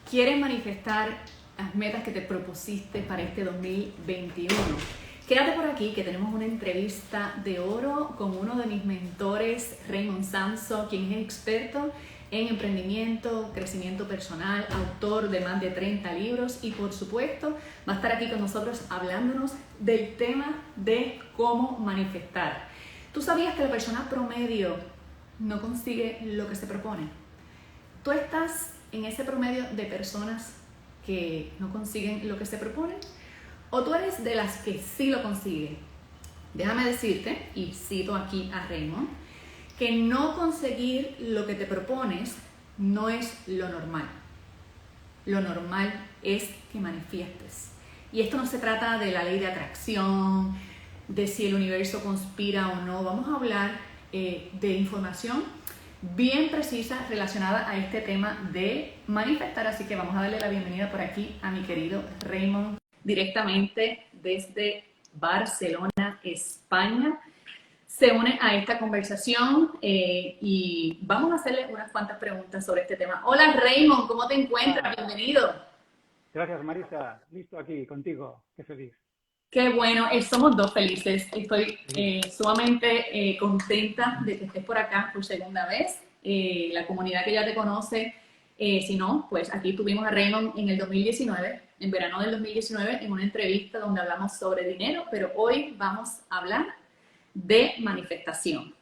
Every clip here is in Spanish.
quieres manifestar las metas que te propusiste para este 2021. Quédate por aquí que tenemos una entrevista de oro con uno de mis mentores, Raymond Samso, quien es experto en emprendimiento, crecimiento personal, autor de más de 30 libros y por supuesto va a estar aquí con nosotros hablándonos del tema de cómo manifestar. ¿Tú sabías que la persona promedio no consigue lo que se propone? ¿Tú estás en ese promedio de personas que no consiguen lo que se proponen? ¿O tú eres de las que sí lo consiguen? Déjame decirte, y cito aquí a Raymond, que no conseguir lo que te propones no es lo normal. Lo normal es que manifiestes. Y esto no se trata de la ley de atracción, de si el universo conspira o no. Vamos a hablar de información bien precisa relacionada a este tema de manifestar. Así que vamos a darle la bienvenida por aquí a mi querido Raymond, directamente desde Barcelona, España. Se une a esta conversación y vamos a hacerle unas cuantas preguntas sobre este tema. Hola Raymond, ¿cómo te encuentras? Bienvenido. Gracias, Marisa. Listo aquí contigo. Qué feliz. Qué bueno, somos dos felices. Estoy sumamente contenta de que estés por acá por segunda vez. La comunidad que ya te conoce, si no, pues aquí tuvimos a Raymond en el 2019, en verano del 2019, en una entrevista donde hablamos sobre dinero, pero hoy vamos a hablar de manifestación.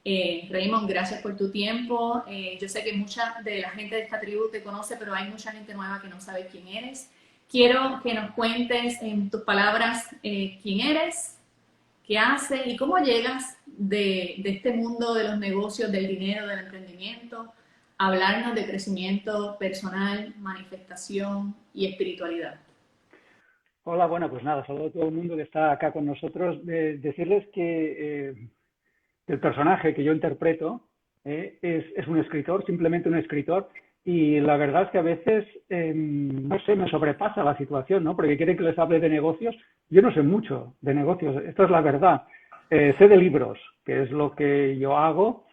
Raymond, gracias por tu tiempo. Yo sé que mucha de la gente de esta tribu te conoce, pero hay mucha gente nueva que no sabe quién eres. Quiero que nos cuentes en tus palabras quién eres, qué haces y cómo llegas de este mundo de los negocios, del dinero, del emprendimiento, a hablarnos de crecimiento personal, manifestación y espiritualidad. Hola, bueno, pues nada, saludo a todo el mundo que está acá con nosotros. Decirles que el personaje que yo interpreto es un escritor, simplemente un escritor, y la verdad es que a veces, no sé, me sobrepasa la situación, ¿no? Porque quieren que les hable de negocios. Yo no sé mucho de negocios, esto es la verdad. Sé de libros, que es lo que yo hago,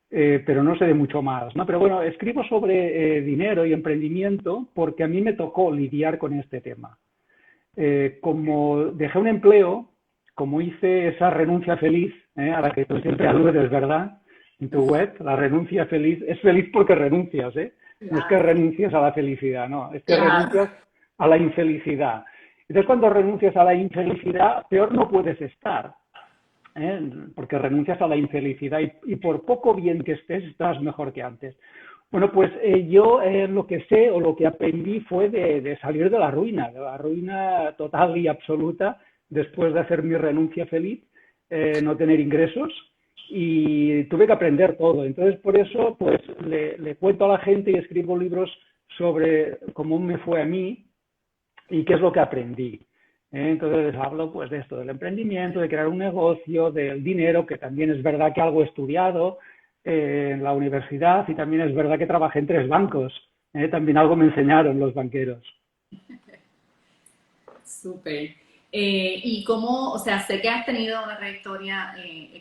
pero no sé de mucho más, ¿no? Pero bueno, escribo sobre dinero y emprendimiento porque a mí me tocó lidiar con este tema. Como dejé un empleo, como hice esa renuncia feliz, a la que tú siempre aludes, ¿verdad? En tu web, la renuncia feliz, es feliz porque renuncias, ¿eh? No es que Claro, renuncies a la felicidad, no, es que claro. renuncias a la infelicidad. Entonces, cuando renuncias a la infelicidad, peor no puedes estar, porque renuncias a la infelicidad y por poco bien que estés, estás mejor que antes. Bueno, pues yo lo que sé o lo que aprendí fue de salir de la ruina total y absoluta después de hacer mi renuncia feliz, no tener ingresos y tuve que aprender todo. Entonces, por eso, pues le cuento a la gente y escribo libros sobre cómo me fue a mí y qué es lo que aprendí. Entonces les hablo pues de esto, del emprendimiento, de crear un negocio, del dinero, que también es verdad que algo he estudiado en la universidad y también es verdad que trabajé en 3 bancos. También algo me enseñaron los banqueros. Súper. Y cómo, o sea, sé que has tenido una trayectoria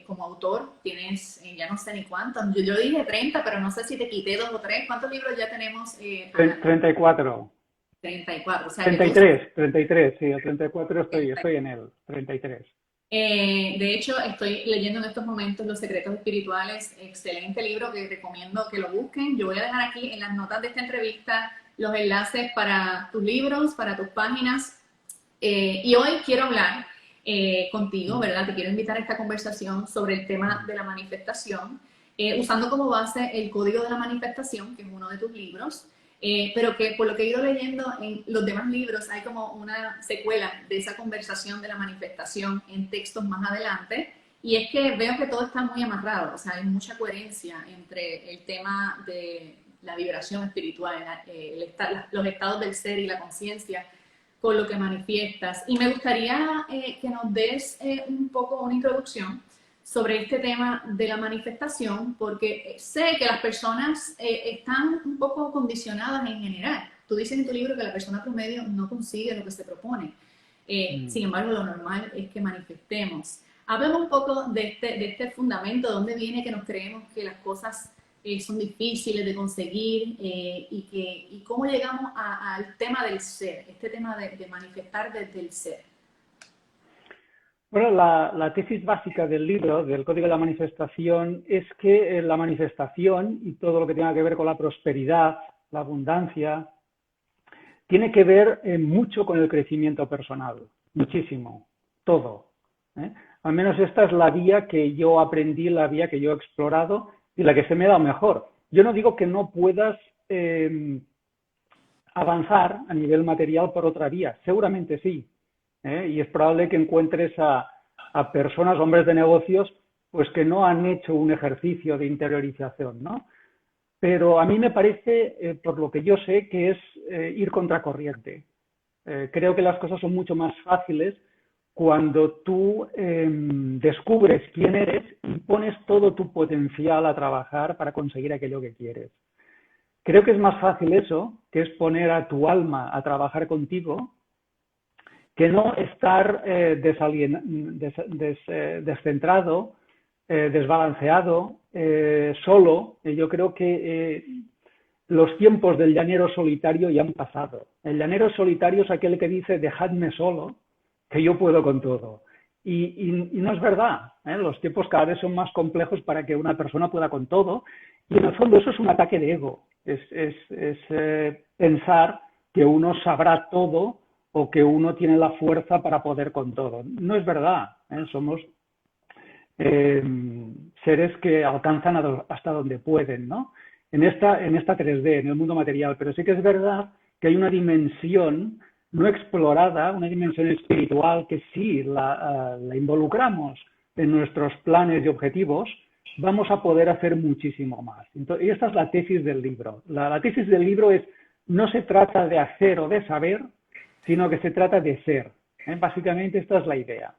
como autor, tienes ya no sé ni cuántos, yo dije 30, pero no sé si te quité 2 o 3. ¿Cuántos libros ya tenemos, Ana? 34. 34, o sea que tú, 33, sí, el 34 estoy en él, 33. de hecho, estoy leyendo en estos momentos Los Secretos Espirituales, excelente libro que recomiendo que lo busquen. Yo voy a dejar aquí en las notas de esta entrevista los enlaces para tus libros, para tus páginas. Y hoy quiero hablar contigo, ¿verdad? Te quiero invitar a esta conversación sobre el tema de la manifestación, usando como base el Código de la Manifestación, que es uno de tus libros, pero que por lo que he ido leyendo en los demás libros hay como una secuela de esa conversación de la manifestación en textos más adelante. Y es que veo que todo está muy amarrado, o sea, hay mucha coherencia entre el tema de la vibración espiritual, los estados del ser y la conciencia con lo que manifiestas. Y me gustaría que nos des un poco una introducción sobre este tema de la manifestación, porque sé que las personas están un poco condicionadas en general. Tú dices en tu libro que la persona promedio no consigue lo que se propone. Sin embargo, lo normal es que manifestemos. Háblame un poco de este fundamento, de dónde viene que nos creemos que las cosas son difíciles de conseguir y cómo llegamos al tema del ser, este tema de manifestar desde el ser. Bueno, la tesis básica del libro, del Código de la Manifestación, es que la manifestación y todo lo que tenga que ver con la prosperidad, la abundancia, tiene que ver mucho con el crecimiento personal, muchísimo, todo. Al menos esta es la vía que yo aprendí, la vía que yo he explorado y la que se me ha dado mejor. Yo no digo que no puedas avanzar a nivel material por otra vía, seguramente sí. Y es probable que encuentres a personas, hombres de negocios, pues que no han hecho un ejercicio de interiorización, ¿no? Pero a mí me parece, por lo que yo sé, que es ir contracorriente. Creo que las cosas son mucho más fáciles cuando tú descubres quién eres y pones todo tu potencial a trabajar para conseguir aquello que quieres. Creo que es más fácil eso, que es poner a tu alma a trabajar contigo, que no estar descentrado, desbalanceado, solo. Yo creo que los tiempos del llanero solitario ya han pasado. El llanero solitario es aquel que dice, dejadme solo, que yo puedo con todo. Y no es verdad. Los tiempos cada vez son más complejos para que una persona pueda con todo. Y en el fondo eso es un ataque de ego. Es pensar que uno sabrá todo o que uno tiene la fuerza para poder con todo. No es verdad. Somos seres que alcanzan hasta donde pueden, ¿no? En esta 3D, en el mundo material. Pero sí que es verdad que hay una dimensión no explorada, una dimensión espiritual que sí la involucramos en nuestros planes y objetivos, vamos a poder hacer muchísimo más. Entonces, y esta es la tesis del libro. La tesis del libro es, no se trata de hacer o de saber, sino que se trata de ser. Básicamente esta es la idea.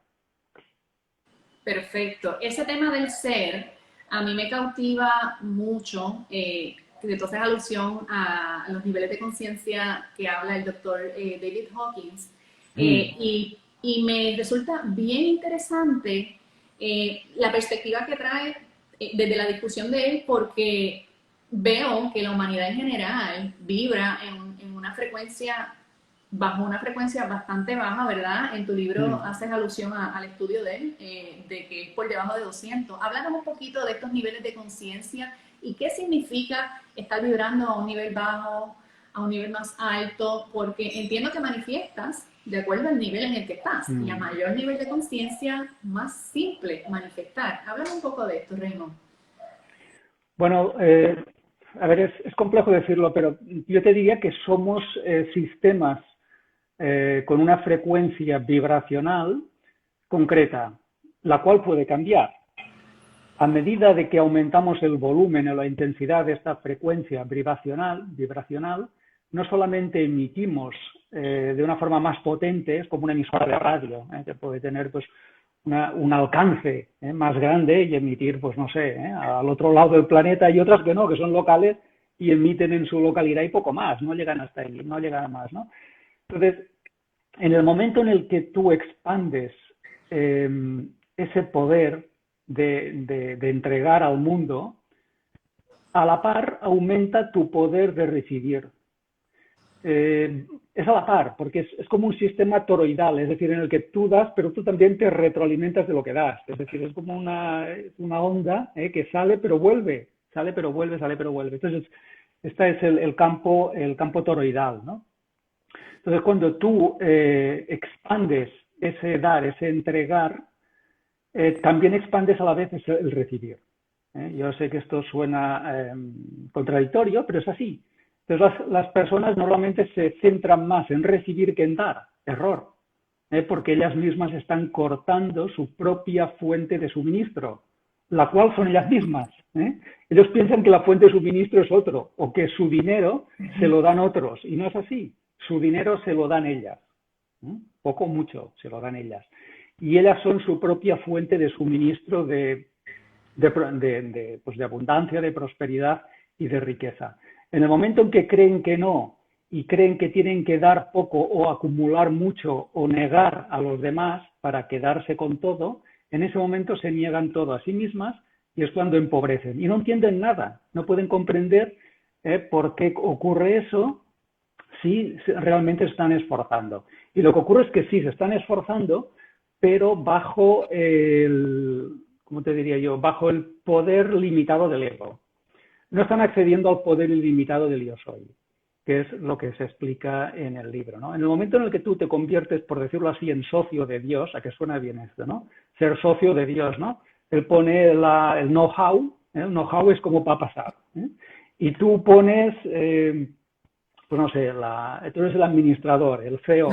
Perfecto. Ese tema del ser a mí me cautiva mucho. Entonces, alusión a los niveles de conciencia que habla el doctor David Hawkins. Y me resulta bien interesante la perspectiva que trae desde la discusión de él, porque veo que la humanidad en general vibra en una frecuencia, bajo una frecuencia bastante baja, ¿verdad? En tu libro haces alusión al estudio de él, de que es por debajo de 200. Háblanos un poquito de estos niveles de conciencia y qué significa estar vibrando a un nivel bajo, a un nivel más alto, porque entiendo que manifiestas de acuerdo al nivel en el que estás, y a mayor nivel de conciencia, más simple manifestar. Háblanos un poco de esto, Raymond. Bueno, a ver, es complejo decirlo, pero yo te diría que somos sistemas con una frecuencia vibracional concreta, la cual puede cambiar. A medida de que aumentamos el volumen o la intensidad de esta frecuencia vibracional, no solamente emitimos de una forma más potente, es como una emisora de radio, que puede tener pues un alcance más grande y emitir, pues no sé, al otro lado del planeta, y otras que no, que son locales y emiten en su localidad y poco más, no llegan hasta ahí, no llegan a más, ¿no? Entonces, en el momento en el que tú expandes ese poder de entregar al mundo, a la par aumenta tu poder de recibir. Es a la par, porque es como un sistema toroidal, es decir, en el que tú das, pero tú también te retroalimentas de lo que das. Es decir, es como una onda que sale pero vuelve, sale pero vuelve, sale pero vuelve. Entonces, este es el campo toroidal, ¿no? Entonces, cuando tú expandes ese dar, ese entregar, también expandes a la vez el recibir. Yo sé que esto suena contradictorio, pero es así. Entonces, las personas normalmente se centran más en recibir que en dar. Error. Porque ellas mismas están cortando su propia fuente de suministro, la cual son ellas mismas. Ellos piensan que la fuente de suministro es otro, o que su dinero se lo dan otros, y no es así. Su dinero se lo dan ellas. Poco o mucho se lo dan ellas. Y ellas son su propia fuente de suministro de abundancia, de prosperidad y de riqueza. En el momento en que creen que no y creen que tienen que dar poco o acumular mucho o negar a los demás para quedarse con todo, en ese momento se niegan todo a sí mismas y es cuando empobrecen. Y no entienden nada, no pueden comprender por qué ocurre eso si realmente se están esforzando. Y lo que ocurre es que sí, se están esforzando, pero bajo el, ¿cómo te diría yo? Bajo el poder limitado del ego. No están accediendo al poder ilimitado del yo soy, que es lo que se explica en el libro, ¿no? En el momento en el que tú te conviertes, por decirlo así, en socio de Dios, a que suena bien esto, ¿no? Ser socio de Dios, ¿no? Él pone el know-how, el know-how es como va a pasar, y tú pones, pues no sé, tú eres el administrador, el CEO,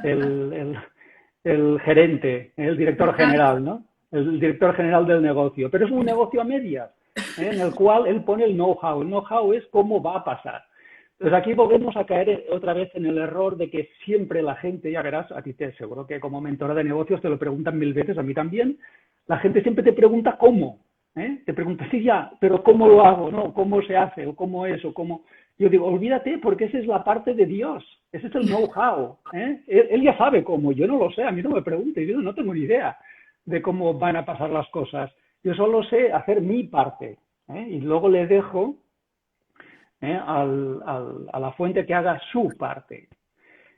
el gerente, el director general, ¿no? El director general del negocio, pero es un negocio a medias, en el cual él pone el know-how. El know-how es cómo va a pasar. Entonces aquí volvemos a caer otra vez en el error de que siempre la gente, ya verás, a ti seguro que como mentora de negocios te lo preguntan 1000 veces, a mí también, la gente siempre te pregunta cómo, te pregunta, sí, ya, pero ¿cómo lo hago? ¿No? ¿Cómo se hace? ¿O cómo es? ¿O cómo? Yo digo, olvídate, porque esa es la parte de Dios, ese es el know-how. Él ya sabe cómo, yo no lo sé, a mí no me pregunte, yo no tengo ni idea de cómo van a pasar las cosas. Yo solo sé hacer mi parte, y luego le dejo a la fuente que haga su parte.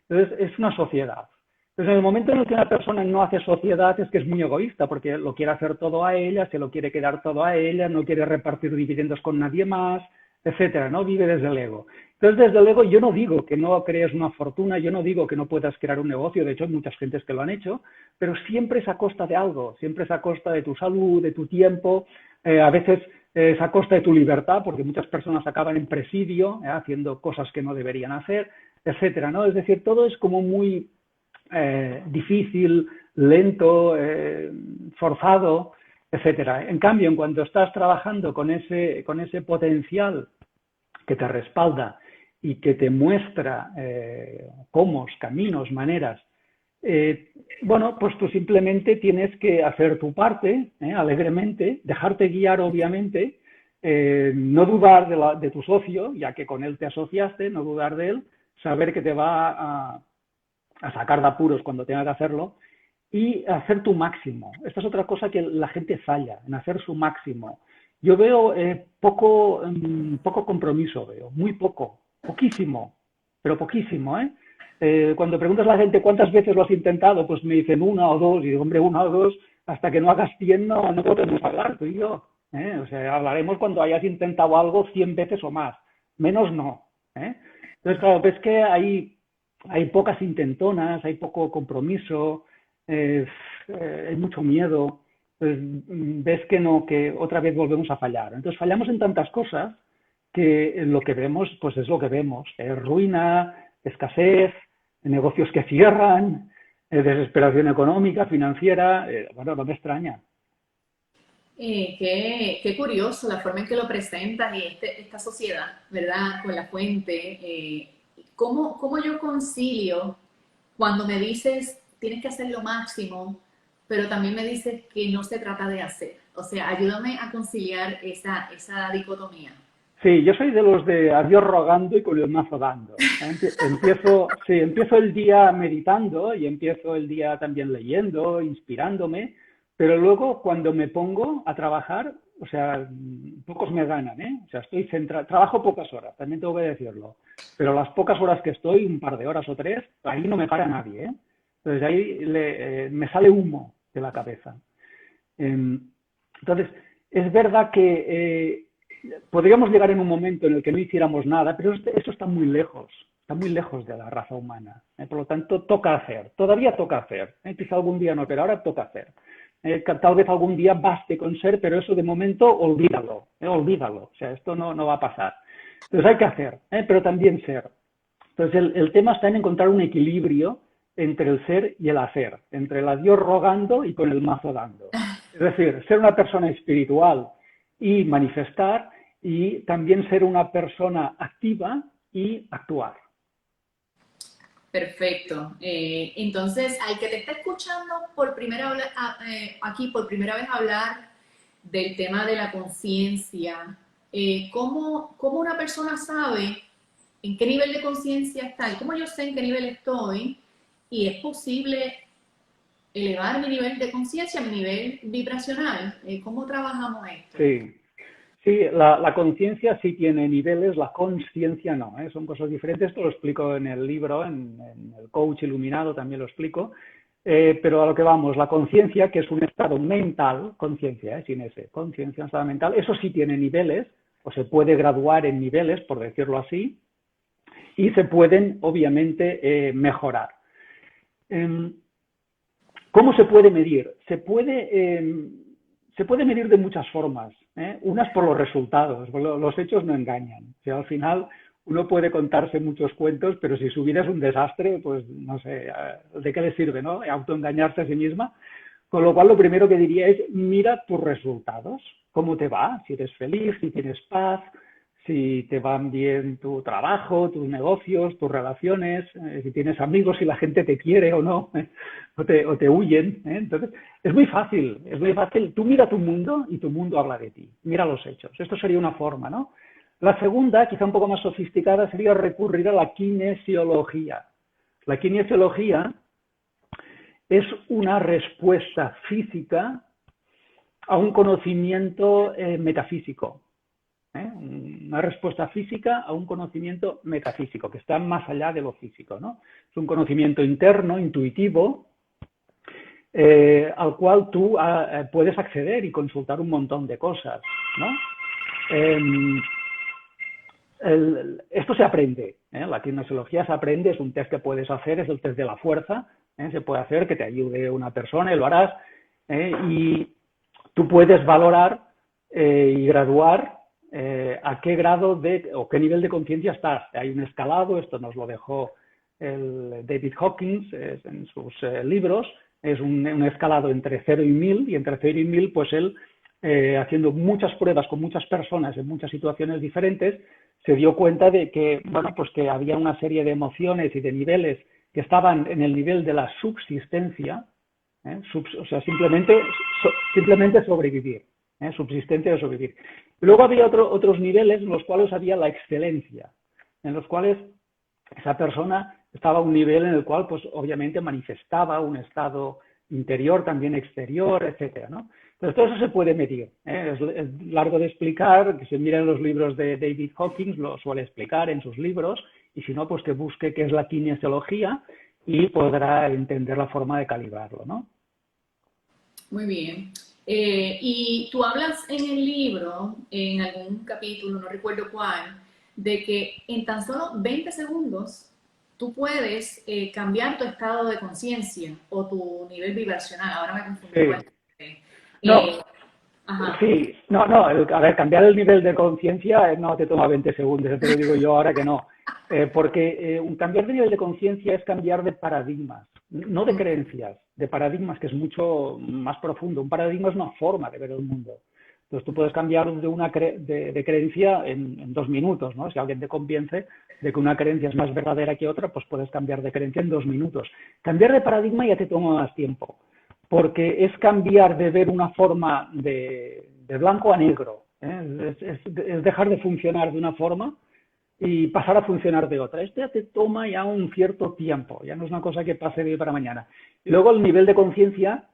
Entonces, es una sociedad. Entonces, en el momento en el que una persona no hace sociedad es que es muy egoísta, porque lo quiere hacer todo a ella, se lo quiere quedar todo a ella, no quiere repartir dividendos con nadie más, etcétera, ¿no? Vive desde el ego. Entonces, desde el ego, yo no digo que no crees una fortuna, yo no digo que no puedas crear un negocio, de hecho, hay muchas gentes que lo han hecho, pero siempre es a costa de algo, siempre es a costa de tu salud, de tu tiempo, a veces es a costa de tu libertad, porque muchas personas acaban en presidio, haciendo cosas que no deberían hacer, etcétera, ¿no? Es decir, todo es como muy difícil, lento, forzado, etcétera. En cambio, en cuanto estás trabajando con ese potencial que te respalda y que te muestra cómo, caminos, maneras, bueno, pues tú simplemente tienes que hacer tu parte, alegremente, dejarte guiar, obviamente, no dudar de tu socio, ya que con él te asociaste, no dudar de él, saber que te va a sacar de apuros cuando tenga que hacerlo y hacer tu máximo. Esta es otra cosa que la gente falla, en hacer su máximo. Yo veo poco compromiso, veo, muy poco, poquísimo, pero poquísimo, cuando preguntas a la gente cuántas veces lo has intentado, pues me dicen una o dos, y digo, hombre, una o dos, hasta que no hagas 100 no podemos hablar, tú y yo. O sea, hablaremos cuando hayas intentado algo 100 veces o más, menos no. Entonces, claro, ves que hay pocas intentonas, hay poco compromiso, hay mucho miedo, pues ves que no, que otra vez volvemos a fallar. Entonces fallamos en tantas cosas que lo que vemos, pues es lo que vemos, ruina, escasez, negocios que cierran, desesperación económica, financiera, bueno, no me extraña. Qué curioso la forma en que lo presentas y esta sociedad, ¿verdad? Con la fuente. ¿Cómo yo concilio cuando me dices tienes que hacer lo máximo, pero también me dices que no se trata de hacer? O sea, ayúdame a conciliar esa dicotomía. Sí, yo soy de los de a Dios rogando y con el mazo dando. Empiezo el día meditando y empiezo el día también leyendo, inspirándome, pero luego cuando me pongo a trabajar, o sea, pocos me ganan, ¿eh? O sea, estoy centrado, trabajo pocas horas, también tengo que decirlo, pero las pocas horas que estoy, un par de horas o 3, ahí no me para nadie, ¿eh? Entonces ahí me sale humo de la cabeza. Entonces, es verdad que podríamos llegar en un momento en el que no hiciéramos nada, pero esto está muy lejos de la raza humana. Por lo tanto, toca hacer, todavía toca hacer. Quizá algún día no, pero ahora toca hacer. Tal vez algún día baste con ser, pero eso de momento olvídalo, olvídalo. O sea, esto no va a pasar. Entonces hay que hacer, pero también ser. Entonces el tema está en encontrar un equilibrio entre el ser y el hacer, entre el a Dios rogando y con el mazo dando. Es decir, ser una persona espiritual y manifestar, y también ser una persona activa y actuar. Perfecto. Entonces, al que te está escuchando por aquí por primera vez hablar del tema de la conciencia, ¿cómo una persona sabe en qué nivel de conciencia está? ¿Y cómo yo sé en qué nivel estoy? Y es posible elevar mi nivel de conciencia, mi nivel vibracional. ¿Cómo trabajamos esto? Sí, sí, la conciencia sí tiene niveles, la consciencia no, ¿eh? Son cosas diferentes. Esto lo explico en el libro, en el Coach Iluminado también lo explico. Pero a lo que vamos, la conciencia, que es un estado mental, conciencia, sin ese, conciencia, un estado mental, eso sí tiene niveles, o se puede graduar en niveles, por decirlo así, y se pueden, obviamente, mejorar. ¿Cómo se puede medir? Se puede medir de muchas formas. Unas por los resultados, los hechos no engañan. O sea, al final uno puede contarse muchos cuentos, pero si su vida es un desastre, pues no sé, ¿de qué le sirve, no? Autoengañarse a sí misma. Con lo cual, lo primero que diría es, mira tus resultados, cómo te va, si eres feliz, si tienes paz, si te van bien tu trabajo, tus negocios, tus relaciones, si tienes amigos, si la gente te quiere o no, o te huyen. Entonces, es muy fácil. Tú mira tu mundo y tu mundo habla de ti. Mira los hechos. Esto sería una forma, ¿no? La segunda, quizá un poco más sofisticada, sería recurrir a la kinesiología. La kinesiología es una respuesta física a un conocimiento metafísico. Una respuesta física a un conocimiento metafísico, que está más allá de lo físico, ¿no? Es un conocimiento interno, intuitivo, al cual tú puedes acceder y consultar un montón de cosas, ¿no? Esto se aprende, la kinesiología se aprende, es un test que puedes hacer, es el test de la fuerza, se puede hacer, que te ayude una persona y lo harás, y tú puedes valorar y graduar a qué grado o qué nivel de conciencia estás. Hay un escalado, esto nos lo dejó el David Hawkins en sus libros, es un escalado entre 0 y 1000, y entre 0 y 1000, pues él, haciendo muchas pruebas con muchas personas en muchas situaciones diferentes, se dio cuenta de que, bueno, pues que había una serie de emociones y de niveles que estaban en el nivel de la subsistencia, o sea, simplemente sobrevivir, subsistencia de sobrevivir. Luego había otros niveles en los cuales había la excelencia, en los cuales esa persona estaba a un nivel en el cual, pues, obviamente manifestaba un estado interior, también exterior, etcétera, ¿no? Entonces, todo eso se puede medir. Es largo de explicar, que se miren los libros de David Hawkins, lo suele explicar en sus libros, y si no, pues que busque qué es la kinesiología y podrá entender la forma de calibrarlo, ¿no? Muy bien. Y tú hablas en el libro, en algún capítulo, no recuerdo cuál, de que en tan solo 20 segundos tú puedes cambiar tu estado de conciencia o tu nivel vibracional. Ahora me confundí. Sí. No, sí, a ver, cambiar el nivel de conciencia no te toma 20 segundos, te lo digo yo ahora que no. Porque un cambiar de nivel de conciencia es cambiar de paradigmas, no de creencias, de paradigmas, que es mucho más profundo. Un paradigma es una forma de ver el mundo. Entonces tú puedes cambiar de creencia en 2 minutos, ¿no? Si alguien te convence de que una creencia es más verdadera que otra, pues puedes cambiar de creencia en 2 minutos. Cambiar de paradigma ya te toma más tiempo, porque es cambiar de ver una forma de blanco a negro, es dejar de funcionar de una forma y pasar a funcionar de otra. Esto ya te toma ya un cierto tiempo, ya no es una cosa que pase de hoy para mañana. Y luego el nivel de conciencia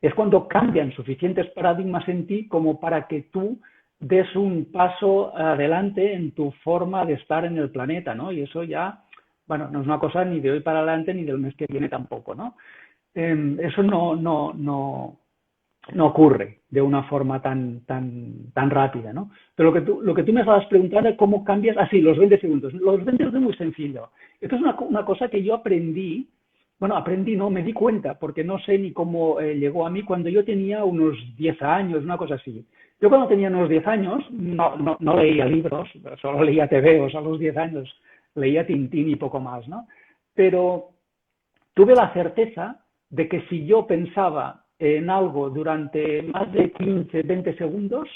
es cuando cambian suficientes paradigmas en ti como para que tú des un paso adelante en tu forma de estar en el planeta, ¿no? Y eso ya, bueno, no es una cosa ni de hoy para adelante ni del mes que viene tampoco, ¿no? Eso no ocurre de una forma tan rápida, ¿no? Pero lo que tú me estabas preguntando es cómo cambias, los 20 segundos. Los 20 segundos es muy sencillo. Esto es una cosa que yo aprendí, no, me di cuenta, porque no sé ni cómo llegó a mí cuando yo tenía unos 10 años, una cosa así. Yo cuando tenía unos 10 años no leía libros, solo leía tebeos a los 10 años, leía Tintín y poco más, ¿no? Pero tuve la certeza de que si yo pensaba en algo durante más de 15, 20 segundos,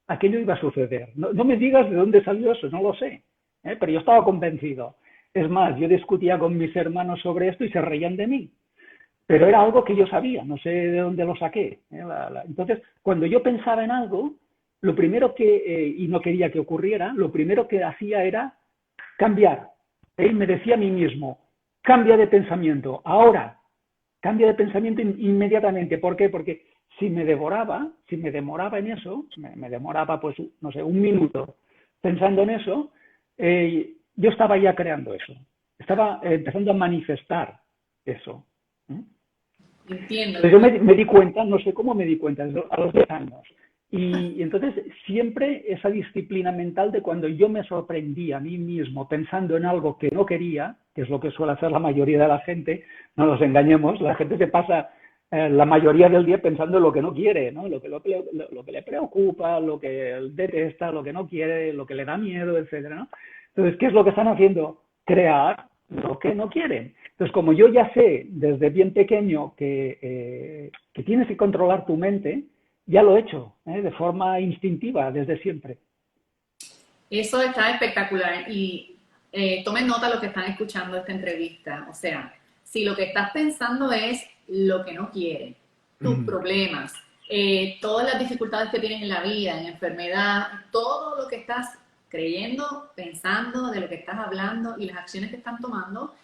aquello iba a suceder. No me digas de dónde salió eso, no lo sé, pero yo estaba convencido. Es más, yo discutía con mis hermanos sobre esto y se reían de mí. Pero era algo que yo sabía, no sé de dónde lo saqué. Entonces, cuando yo pensaba en algo, lo primero y no quería que ocurriera, lo primero que hacía era cambiar. Me decía a mí mismo, cambia de pensamiento, ahora. Cambio de pensamiento inmediatamente. ¿Por qué? Porque si me demoraba en eso, me demoraba, pues, no sé, un minuto pensando en eso, yo estaba ya creando eso. Estaba empezando a manifestar eso. Entiendo. Entonces yo me di cuenta, no sé cómo me di cuenta, a los 10 años. Y entonces siempre esa disciplina mental de cuando yo me sorprendía a mí mismo pensando en algo que no quería, que es lo que suele hacer la mayoría de la gente, no nos engañemos, la gente se pasa la mayoría del día pensando en lo que no quiere, ¿no? Lo que le preocupa, lo que detesta, lo que no quiere, lo que le da miedo, etcétera, ¿no? Entonces, ¿qué es lo que están haciendo? Crear lo que no quieren. Entonces, como yo ya sé desde bien pequeño que tienes que controlar tu mente, ya lo he hecho, de forma instintiva, desde siempre. Eso está espectacular y tomen nota los que están escuchando esta entrevista. O sea, si lo que estás pensando es lo que no quieres, tus problemas, todas las dificultades que tienes en la vida, en enfermedad, todo lo que estás creyendo, pensando, de lo que estás hablando y las acciones que están tomando,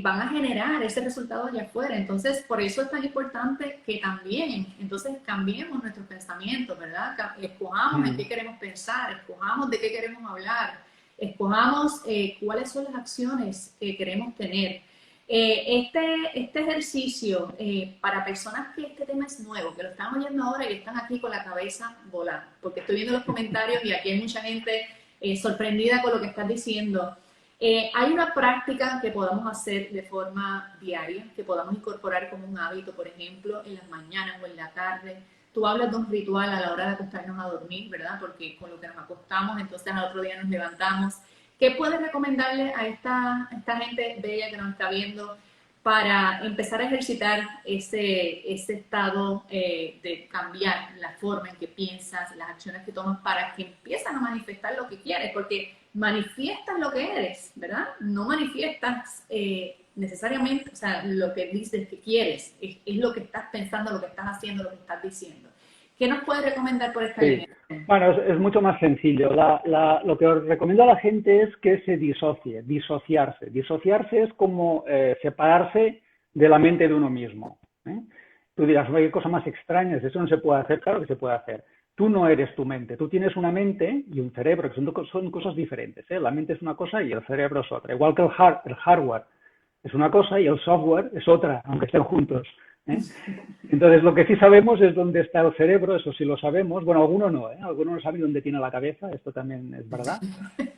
van a generar ese resultado allá afuera. Entonces, por eso es tan importante que también, entonces, cambiemos nuestros pensamientos, ¿verdad? Escojamos en qué queremos pensar, escojamos de qué queremos hablar, escojamos cuáles son las acciones que queremos tener. Este ejercicio, para personas que este tema es nuevo, que lo están oyendo ahora y están aquí con la cabeza volando, porque estoy viendo los comentarios y aquí hay mucha gente sorprendida con lo que estás diciendo. Hay una práctica que podamos hacer de forma diaria, que podamos incorporar como un hábito, por ejemplo, en las mañanas o en la tarde. Tú hablas de un ritual a la hora de acostarnos a dormir, ¿verdad? Porque con lo que nos acostamos, entonces al otro día nos levantamos. ¿Qué puedes recomendarle a esta gente bella que nos está viendo para empezar a ejercitar ese estado de cambiar la forma en que piensas, las acciones que tomas para que empiezan a manifestar lo que quieres? Porque manifiestas lo que eres, ¿verdad? No manifiestas necesariamente, o sea, lo que dices que quieres, es lo que estás pensando, lo que estás haciendo, lo que estás diciendo. ¿Qué nos puedes recomendar por esta línea? Bueno, es mucho más sencillo. Lo que os recomiendo a la gente es que se disocie, disociarse. Disociarse es como separarse de la mente de uno mismo. Tú dirás, ¿qué cosa más extraña? ¿Eso no se puede hacer? Claro que se puede hacer. Tú no eres tu mente. Tú tienes una mente y un cerebro, que son cosas diferentes. La mente es una cosa y el cerebro es otra. Igual que el hardware es una cosa y el software es otra, aunque estén juntos. Entonces, lo que sí sabemos es dónde está el cerebro, eso sí lo sabemos. Bueno, algunos no, algunos no saben dónde tiene la cabeza, esto también es verdad.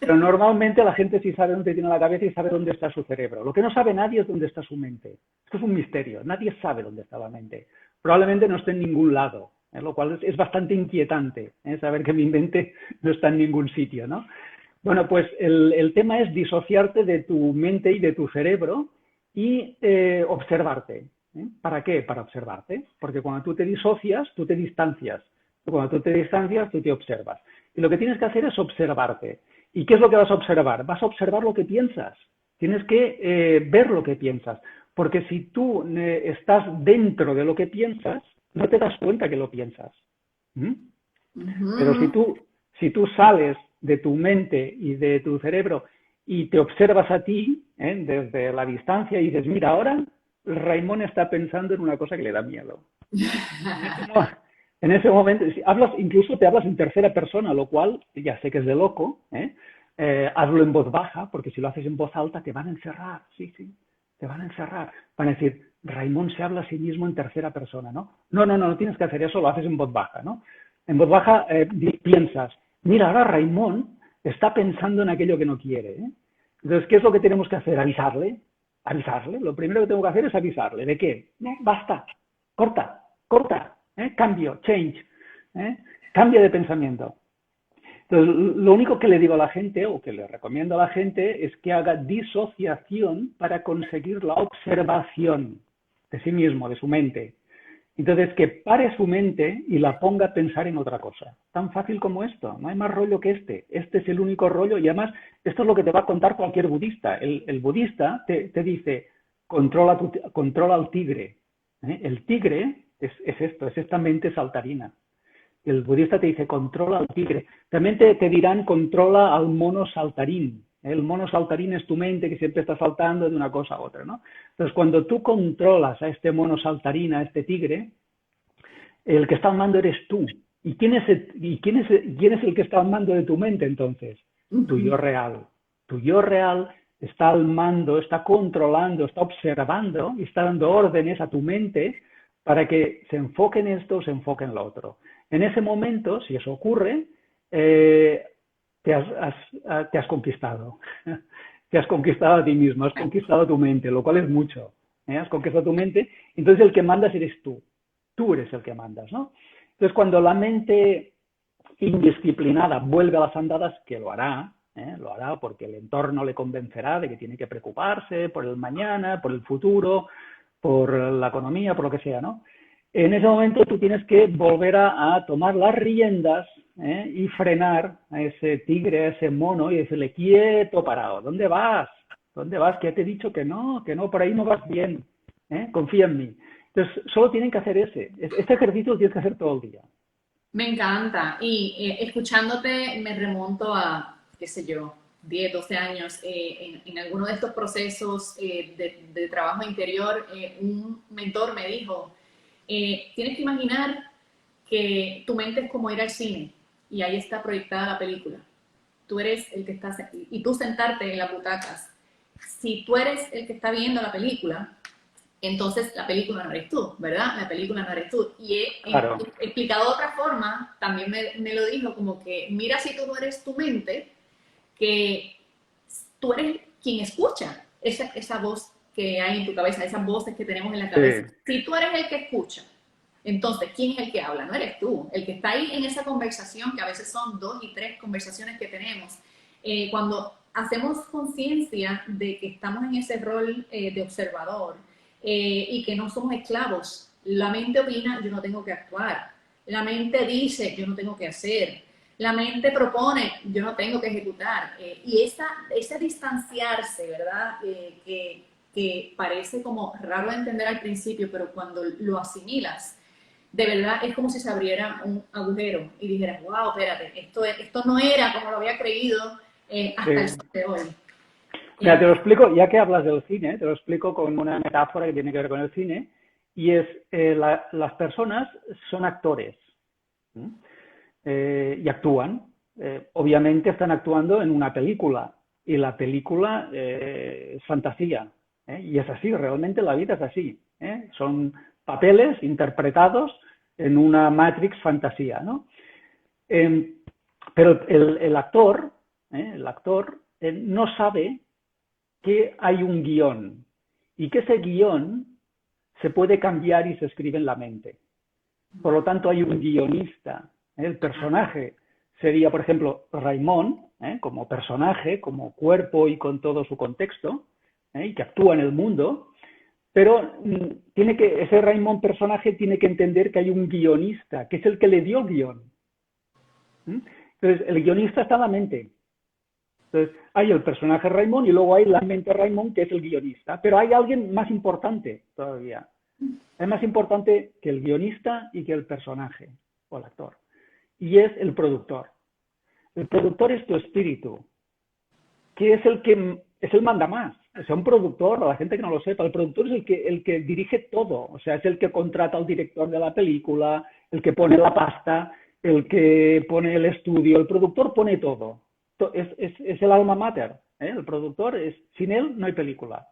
Pero normalmente la gente sí sabe dónde tiene la cabeza y sabe dónde está su cerebro. Lo que no sabe nadie es dónde está su mente. Esto es un misterio, nadie sabe dónde está la mente. Probablemente no esté en ningún lado, lo cual es bastante inquietante, saber que mi mente no está en ningún sitio, ¿no? Bueno, pues el tema es disociarte de tu mente y de tu cerebro y observarte. ¿Para qué? Para observarte. Porque cuando tú te disocias, tú te distancias. Cuando tú te distancias, tú te observas. Y lo que tienes que hacer es observarte. ¿Y qué es lo que vas a observar? Vas a observar lo que piensas. Tienes que ver lo que piensas. Porque si tú estás dentro de lo que piensas, no te das cuenta que lo piensas. Pero si tú sales de tu mente y de tu cerebro y te observas a ti desde la distancia y dices, mira, ahora Raimón está pensando en una cosa que le da miedo. En ese momento, incluso te hablas en tercera persona, lo cual ya sé que es de loco. Hazlo en voz baja, porque si lo haces en voz alta te van a encerrar. Sí, te van a encerrar. Van a decir, Raimón se habla a sí mismo en tercera persona, ¿no? No tienes que hacer eso, lo haces en voz baja, ¿no? En voz baja piensas, mira, ahora Raimón está pensando en aquello que no quiere. Entonces, ¿qué es lo que tenemos que hacer? Avisarle. Lo primero que tengo que hacer es avisarle. ¿De qué? No, basta, corta, cambio, change, cambia de pensamiento. Entonces, lo único que le digo a la gente, o que le recomiendo a la gente, es que haga disociación para conseguir la observación de sí mismo, de su mente. Entonces, que pare su mente y la ponga a pensar en otra cosa. Tan fácil como esto. No hay más rollo que este. Este es el único rollo y además esto es lo que te va a contar cualquier budista. El budista te dice, controla al tigre. El tigre es esto, es esta mente saltarina. El budista te dice, controla al tigre. También te dirán, controla al mono saltarín. El mono saltarín es tu mente que siempre está saltando de una cosa a otra, ¿no? Entonces, cuando tú controlas a este mono saltarín, a este tigre, el que está al mando eres tú. ¿Y quién es el que está al mando de tu mente entonces? Tu yo real. Tu yo real está al mando, está controlando, está observando y está dando órdenes a tu mente para que se enfoque en esto o se enfoque en lo otro. En ese momento, si eso ocurre, te has conquistado. Te has conquistado a ti mismo, has conquistado tu mente, lo cual es mucho. Has conquistado tu mente, entonces el que mandas eres tú. Tú eres el que mandas, ¿no? Entonces, cuando la mente indisciplinada vuelve a las andadas, que lo hará porque el entorno le convencerá de que tiene que preocuparse por el mañana, por el futuro, por la economía, por lo que sea, ¿no? En ese momento tú tienes que volver a tomar las riendas y frenar a ese tigre, a ese mono y decirle, quieto, parado, ¿dónde vas? ¿Dónde vas? Que te he dicho que no, por ahí no vas bien, confía en mí. Entonces, solo tienen que hacer este ejercicio lo tienes que hacer todo el día. Me encanta. Y escuchándote me remonto a, qué sé yo, 10, 12 años. En alguno de estos procesos de trabajo interior, un mentor me dijo, tienes que imaginar que tu mente es como ir al cine y ahí está proyectada la película. Tú eres el que está, y tú sentarte en las butacas. Si tú eres el que está viendo la película, entonces la película no eres tú, ¿verdad? La película no eres tú. Y Claro. explicado de otra forma, también me lo dijo como que, mira si tú no eres tu mente, que tú eres quien escucha esa voz que hay en tu cabeza, esas voces que tenemos en la cabeza. Sí. Si tú eres el que escucha, entonces, ¿quién es el que habla? No eres tú. El que está ahí en esa conversación, que a veces son 2 y 3 conversaciones que tenemos, cuando hacemos conciencia de que estamos en ese rol de observador, y que no somos esclavos. La mente opina, yo no tengo que actuar. La mente dice, yo no tengo que hacer. La mente propone, yo no tengo que ejecutar. Y ese distanciarse, ¿verdad? Que parece como raro de entender al principio, pero cuando lo asimilas, de verdad es como si se abriera un agujero y dijeras, wow, espérate, esto no era como lo había creído hasta el sol de hoy. Mira, te lo explico, ya que hablas del cine, te lo explico con una metáfora que tiene que ver con el cine, y es, las personas son actores y actúan. Obviamente están actuando en una película, y la película es fantasía, y es así, realmente la vida es así. Son papeles interpretados en una Matrix fantasía, ¿no? Pero el actor no sabe que hay un guión y que ese guión se puede cambiar y se escribe en la mente. Por lo tanto, hay un guionista. El personaje sería, por ejemplo, Raimon, como personaje, como cuerpo y con todo su contexto, y que actúa en el mundo, pero ese Raimon personaje tiene que entender que hay un guionista, que es el que le dio el guión. Entonces, el guionista está en la mente. Entonces, hay el personaje Raimon y luego hay la mente Raimon, que es el guionista. Pero hay alguien más importante todavía. Es más importante que el guionista y que el personaje o el actor. Y es el productor. El productor es tu espíritu, que es el mandamás. O sea, un productor, a la gente que no lo sepa, el productor es el que dirige todo. O sea, es el que contrata al director de la película, el que pone la pasta, el que pone el estudio. El productor pone todo. Es el alma mater. El productor sin él no hay película.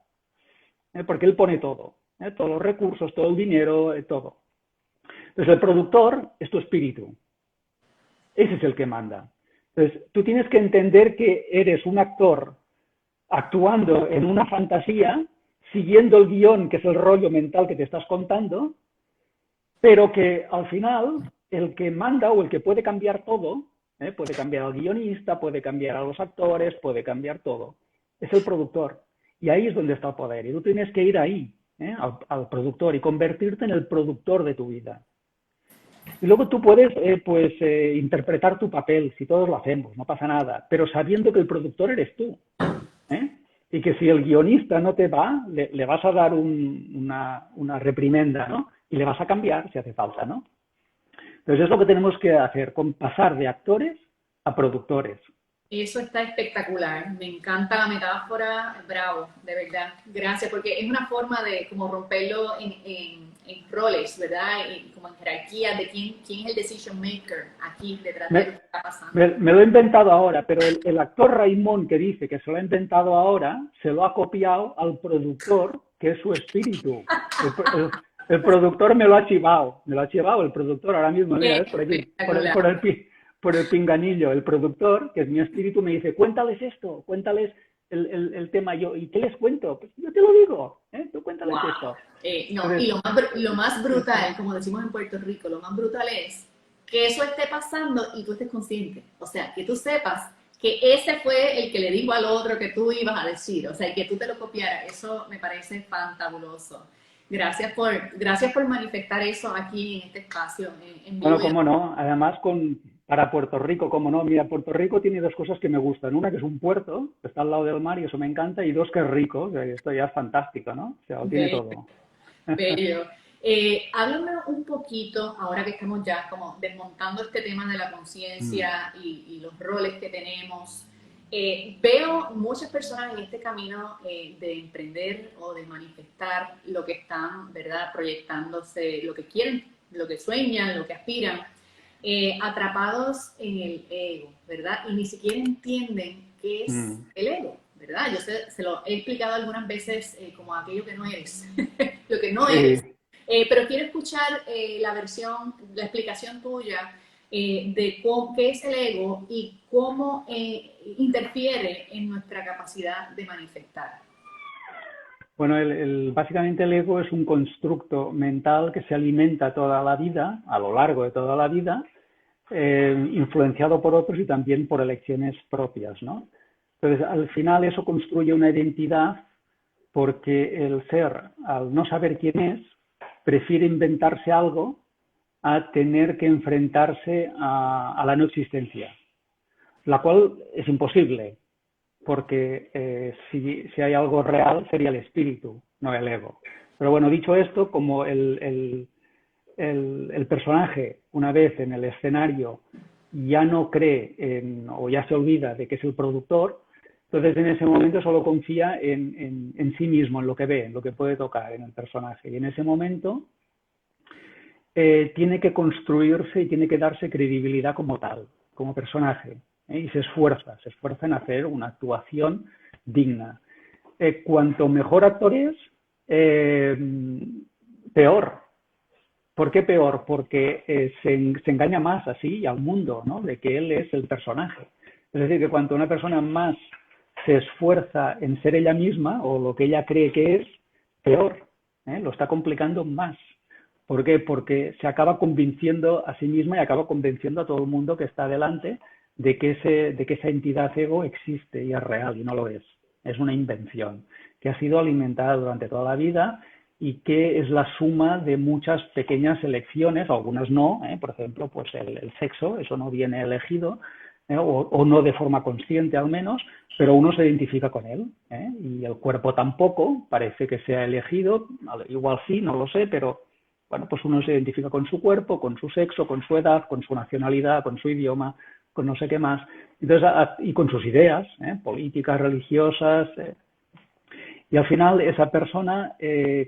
Porque él pone todo. Todos los recursos, todo el dinero, todo. Entonces el productor es tu espíritu. Ese es el que manda. Entonces tú tienes que entender que eres un actor actuando en una fantasía, siguiendo el guión, que es el rollo mental que te estás contando, pero que al final el que manda o el que puede cambiar todo, puede cambiar al guionista, puede cambiar a los actores, puede cambiar todo, es el productor. Y ahí es donde está el poder. Y tú tienes que ir ahí, al productor, y convertirte en el productor de tu vida. Y luego tú puedes interpretar tu papel, si todos lo hacemos, no pasa nada, pero sabiendo que el productor eres tú. Y que si el guionista no te va, le vas a dar una reprimenda, ¿no? Y le vas a cambiar si hace falta, ¿no? Entonces es lo que tenemos que hacer, pasar de actores a productores. Eso está espectacular, me encanta la metáfora, bravo, de verdad, gracias, porque es una forma de como romperlo en roles, ¿verdad? Y como en jerarquía de quién es el decision maker aquí detrás de lo Me, que está pasando. me lo he inventado ahora, pero el actor Raimón que dice que se lo ha inventado ahora, se lo ha copiado al productor, que es su espíritu. El productor me lo ha chivado el productor ahora mismo, mira, es por aquí, Espectacular. por el pinganillo. El productor, que es mi espíritu, me dice, cuéntales esto, cuéntales el tema. Yo, ¿y qué les cuento? Pues yo te lo digo, ¿eh? Tú cuéntales Wow. esto. No, y Entonces, lo más brutal, como decimos en Puerto Rico, lo más brutal es que eso esté pasando y tú estés consciente. O sea, que tú sepas que ese fue el que le dijo al otro que tú ibas a decir. O sea, y que tú te lo copiaras. Eso me parece fantabuloso. Gracias por manifestar eso aquí en este espacio, en vivo. bueno, cómo no. Además, para Puerto Rico, cómo no. Mira, Puerto Rico tiene dos cosas que me gustan. Una, que es un puerto, que está al lado del mar y eso me encanta. Y dos, que es rico, que esto ya es fantástico, ¿no? O sea, lo tiene Bello, todo. bello. Háblame un poquito, ahora que estamos ya como desmontando este tema de la Mm, conciencia y los roles que tenemos. Veo muchas personas en este camino de emprender o de manifestar lo que están, ¿verdad? Proyectándose, lo que quieren, lo que sueñan, lo que aspiran, atrapados en el ego, ¿verdad? Y ni siquiera entienden qué es mm. el ego, ¿verdad? Yo se lo he explicado algunas veces como aquello que no eres, lo que no eres. Sí. Pero quiero escuchar la explicación tuya de qué es el ego y cómo interfiere en nuestra capacidad de manifestar. Bueno, básicamente el ego es un constructo mental que se alimenta toda la vida, a lo largo de toda la vida, influenciado por otros y también por elecciones propias, ¿no? Entonces, al final eso construye una identidad porque el ser, al no saber quién es, prefiere inventarse algo a tener que enfrentarse a la no existencia, la cual es imposible, porque si hay algo real sería el espíritu, no el ego. Pero bueno, dicho esto, como el personaje, una vez en el escenario, ya no cree o ya se olvida de que es el productor, entonces en ese momento solo confía en sí mismo, en lo que ve, en lo que puede tocar en el personaje. Y en ese momento tiene que construirse y tiene que darse credibilidad como tal, como personaje. Y se esfuerza en hacer una actuación digna. Cuanto mejor actor es, eh, peor. ¿Por qué peor? Porque se engaña más así al mundo, ¿no? De que él es el personaje. Es decir, que cuanto una persona más se esfuerza en ser ella misma o lo que ella cree que es, peor. Lo está complicando más. ¿Por qué? Porque se acaba convenciendo a sí misma y acaba convenciendo a todo el mundo que está delante de que esa entidad ego existe y es real, y no lo es. Es una invención que ha sido alimentada durante toda la vida y que es la suma de muchas pequeñas elecciones, algunas no, por ejemplo, pues el sexo, eso no viene elegido, o no de forma consciente al menos, pero uno se identifica con él, y el cuerpo tampoco, parece que sea elegido, igual sí, no lo sé, pero bueno, pues uno se identifica con su cuerpo, con su sexo, con su edad, con su nacionalidad, con su idioma, con no sé qué más, entonces, y con sus ideas, políticas, religiosas, y al final esa persona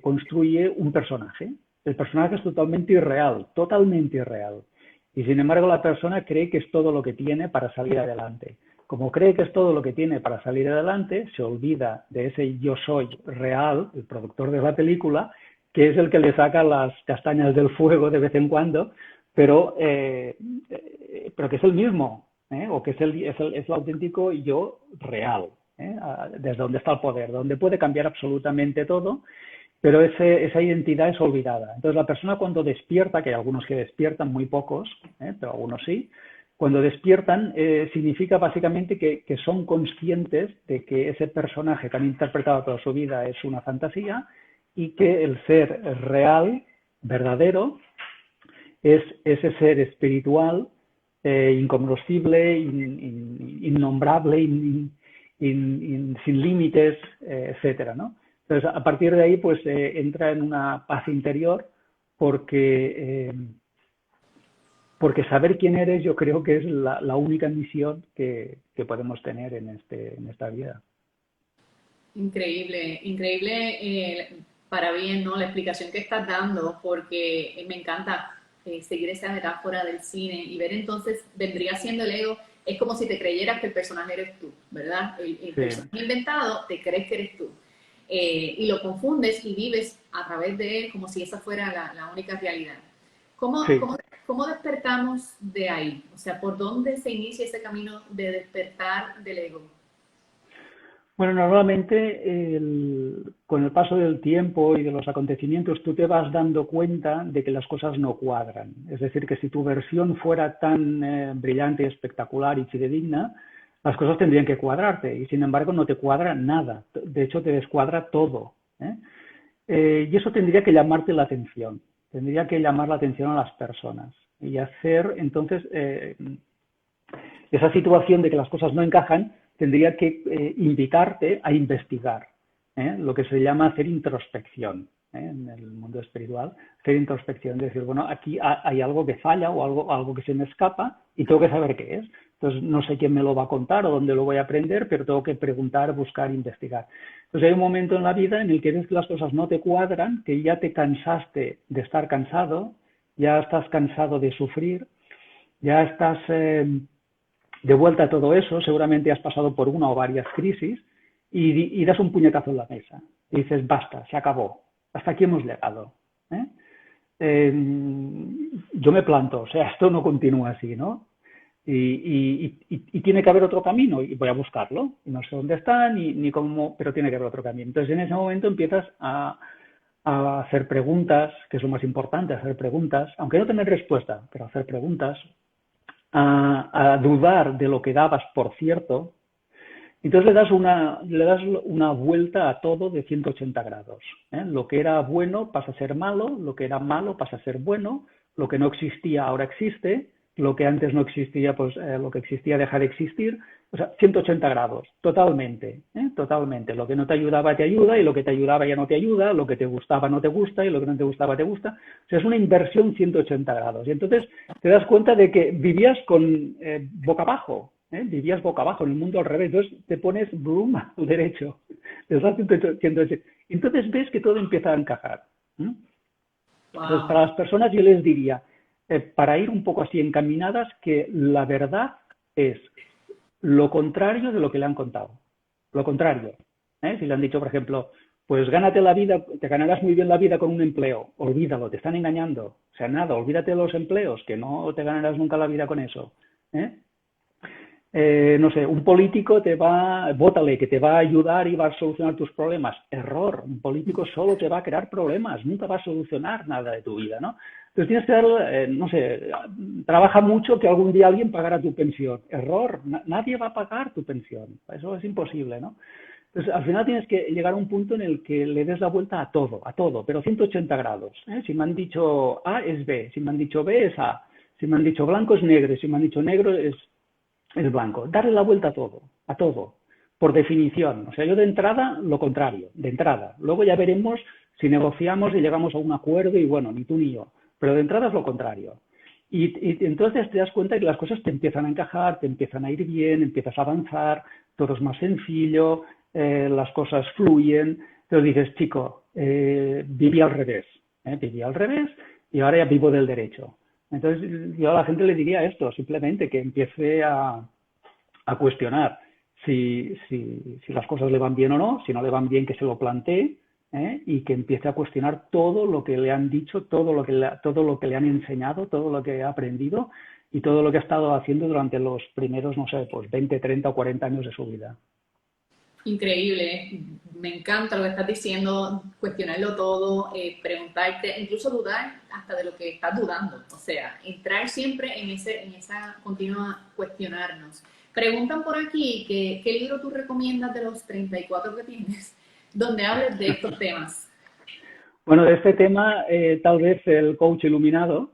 construye un personaje. El personaje es totalmente irreal, totalmente irreal. Y sin embargo la persona cree que es todo lo que tiene para salir adelante. Como cree que es todo lo que tiene para salir adelante, se olvida de ese yo soy real, el productor de la película, que es el que le saca las castañas del fuego de vez en cuando, pero que es el mismo, o que es el auténtico yo real, desde donde está el poder, donde puede cambiar absolutamente todo, pero esa identidad es olvidada. Entonces la persona cuando despierta, que hay algunos que despiertan, muy pocos, pero algunos sí, cuando despiertan significa básicamente que son conscientes de que ese personaje que han interpretado toda su vida es una fantasía y que el ser real, verdadero, es ese ser espiritual, incognoscible, innombrable, sin límites, etcétera, ¿no? Entonces, a partir de ahí, pues entra en una paz interior porque porque saber quién eres yo creo que es la única misión que podemos tener en esta vida. Increíble, increíble, para bien, ¿no? La explicación que estás dando, porque me encanta seguir esa metáfora del cine y ver entonces, vendría siendo el ego, es como si te creyeras que el personaje eres tú, ¿verdad? El Sí, personaje inventado, te crees que eres tú. Y lo confundes y vives a través de él como si esa fuera la única realidad. ¿Cómo, sí. cómo, ¿Cómo despertamos de ahí? O sea, ¿por dónde se inicia ese camino de despertar del ego? Bueno, normalmente con el paso del tiempo y de los acontecimientos tú te vas dando cuenta de que las cosas no cuadran. Es decir, que si tu versión fuera tan brillante, espectacular y fidedigna, las cosas tendrían que cuadrarte y sin embargo no te cuadra nada. De hecho, te descuadra todo. ¿Eh? Y eso tendría que llamarte la atención. Tendría que llamar la atención a las personas y hacer entonces esa situación de que las cosas no encajan tendría que invitarte a investigar, lo que se llama hacer introspección, en el mundo espiritual, hacer introspección, decir, bueno, aquí hay algo que falla o algo que se me escapa y tengo que saber qué es. Entonces, no sé quién me lo va a contar o dónde lo voy a aprender, pero tengo que preguntar, buscar, investigar. Entonces, hay un momento en la vida en el que ves que las cosas no te cuadran, que ya te cansaste de estar cansado, ya estás cansado de sufrir, ya estás de vuelta a todo eso, seguramente has pasado por una o varias crisis y das un puñetazo en la mesa. Y dices, basta, se acabó, hasta aquí hemos llegado. ¿eh? Yo me planto, o sea, esto no continúa así, ¿no? Y tiene que haber otro camino y voy a buscarlo. Y no sé dónde está ni cómo, pero tiene que haber otro camino. Entonces, en ese momento empiezas a hacer preguntas, que es lo más importante, hacer preguntas, aunque no tener respuesta, pero hacer preguntas, a dudar de lo que dabas por cierto, entonces le das una vuelta a todo de 180 grados. Lo que era bueno pasa a ser malo, lo que era malo pasa a ser bueno, lo que no existía ahora existe, lo que antes no existía, pues lo que existía deja de existir. O sea, 180 grados, totalmente, totalmente. Lo que no te ayudaba te ayuda y lo que te ayudaba ya no te ayuda, lo que te gustaba no te gusta y lo que no te gustaba te gusta. O sea, es una inversión 180 grados. Y entonces te das cuenta de que vivías con boca abajo, vivías boca abajo en el mundo al revés. Entonces te pones boom al derecho. Entonces ves que todo empieza a encajar. Entonces, Wow. para las personas yo les diría, para ir un poco así encaminadas, que la verdad es lo contrario de lo que le han contado. Lo contrario. Si le han dicho, por ejemplo, pues gánate la vida, te ganarás muy bien la vida con un empleo. Olvídalo, te están engañando. O sea, nada, olvídate de los empleos, que no te ganarás nunca la vida con eso. No sé, un político vótale, que te va a ayudar y va a solucionar tus problemas. Error, un político solo te va a crear problemas, nunca va a solucionar nada de tu vida, ¿no? Entonces tienes que dar, no sé, trabaja mucho que algún día alguien pagará tu pensión. Error, nadie va a pagar tu pensión, eso es imposible, ¿no? Entonces al final tienes que llegar a un punto en el que le des la vuelta a todo, pero 180 grados. Si me han dicho A es B, si me han dicho B es A, si me han dicho blanco es negro, si me han dicho negro es blanco. Darle la vuelta a todo, por definición. O sea, yo de entrada, lo contrario, de entrada. Luego ya veremos si negociamos y llegamos a un acuerdo y bueno, ni tú ni yo. Pero de entrada es lo contrario. Y entonces te das cuenta que las cosas te empiezan a encajar, te empiezan a ir bien, empiezas a avanzar, todo es más sencillo, las cosas fluyen. Entonces dices, chico, viví al revés, viví al revés y ahora ya vivo del derecho. Entonces yo a la gente le diría esto, simplemente que empiece a cuestionar si las cosas le van bien o no, si no le van bien que se lo plantee, y que empiece a cuestionar todo lo que le han dicho, todo lo que le han enseñado, todo lo que ha aprendido y todo lo que ha estado haciendo durante los primeros, no sé, pues 20, 30 o 40 años de su vida. Increíble, me encanta lo que estás diciendo, cuestionarlo todo, preguntarte, incluso dudar hasta de lo que estás dudando, o sea, entrar siempre en esa continua cuestionarnos. Preguntan por aquí que, ¿qué libro tú recomiendas de los 34 que tienes, donde hables de estos temas? Bueno, de este tema, tal vez el coach iluminado,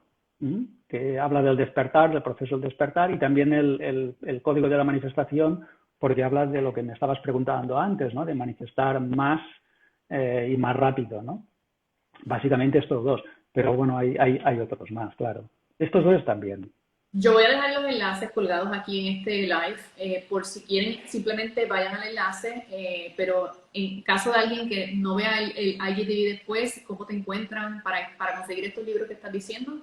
que habla del despertar, del proceso del despertar, y también el código de la manifestación, porque habla de lo que me estabas preguntando antes, ¿no? De manifestar más y más rápido, ¿no? Básicamente estos dos, pero bueno, hay otros más, claro. Estos dos están bien. Yo voy a dejar los enlaces colgados aquí en este live, por si quieren, simplemente vayan al enlace, pero en caso de alguien que no vea el IGTV después, ¿cómo te encuentran para conseguir estos libros que estás diciendo?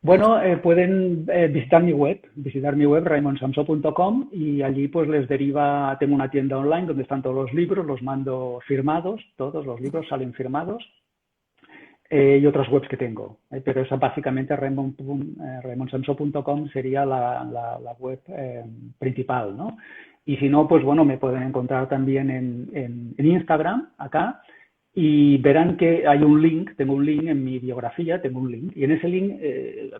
Bueno, pueden visitar mi web, raimonsamso.com, y allí pues les deriva, tengo una tienda online donde están todos los libros, los mando firmados, todos los libros salen firmados, y otras webs que tengo. Pero esa básicamente raimonsamso.com sería la web principal, ¿no? Y si no, pues bueno, me pueden encontrar también en Instagram, acá, y verán que hay un link, tengo un link en mi biografía, tengo un link, y en ese link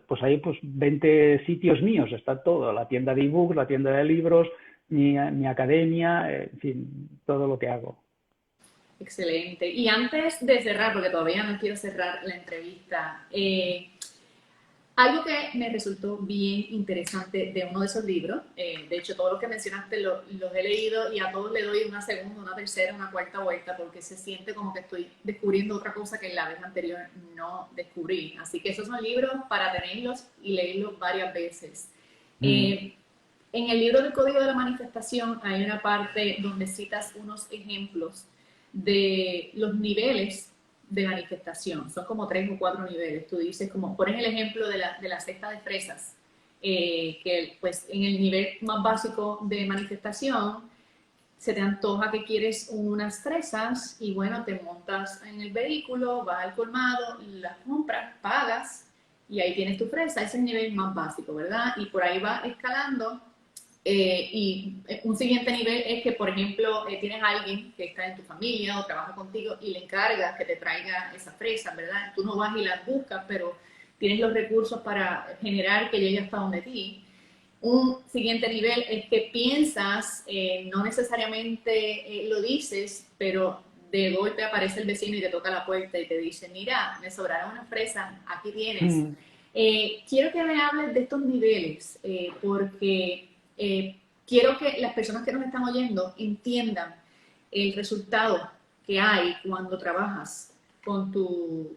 pues hay pues 20 sitios míos, está todo, la tienda de ebooks, la tienda de libros, mi academia, en fin, todo lo que hago. Excelente. Y antes de cerrar, porque todavía no quiero cerrar la entrevista, algo que me resultó bien interesante de uno de esos libros, de hecho todos los que mencionaste los he leído y a todos le doy una segunda, una tercera, una cuarta vuelta porque se siente como que estoy descubriendo otra cosa que en la vez anterior no descubrí. Así que esos son libros para tenerlos y leerlos varias veces. En el libro del Código de la Manifestación hay una parte donde citas unos ejemplos de los niveles de manifestación. Son como 3 o 4 niveles. Tú dices, como pones el ejemplo de la cesta de fresas, que pues en el nivel más básico de manifestación se te antoja que quieres unas fresas y bueno, te montas en el vehículo, vas al colmado, las compras, pagas y ahí tienes tu fresa. Ese es el nivel más básico, ¿verdad? Y por ahí va escalando. Y un siguiente nivel es que, por ejemplo, tienes a alguien que está en tu familia o trabaja contigo y le encargas que te traiga esa fresa, ¿verdad? Tú no vas y las buscas, pero tienes los recursos para generar que llegue hasta donde ti. Un siguiente nivel es que piensas, no necesariamente lo dices, pero de golpe aparece el vecino y te toca la puerta y te dice, mira, me sobraron una fresa, aquí tienes. Quiero que me hables de estos niveles, porque quiero que las personas que nos están oyendo entiendan el resultado que hay cuando trabajas con tu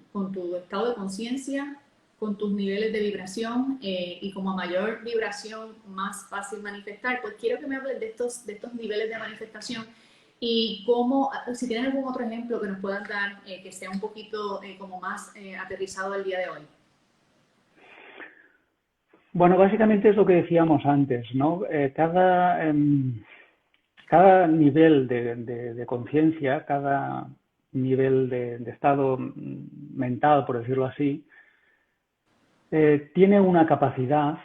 estado de conciencia, con tus niveles de vibración, y como a mayor vibración, más fácil manifestar. Pues quiero que me hables de estos niveles de manifestación y cómo, si tienen algún otro ejemplo que nos puedan dar, que sea un poquito como más aterrizado al día de hoy. Bueno, básicamente es lo que decíamos antes, ¿no? Cada nivel de conciencia, cada nivel de estado mental, por decirlo así, tiene una capacidad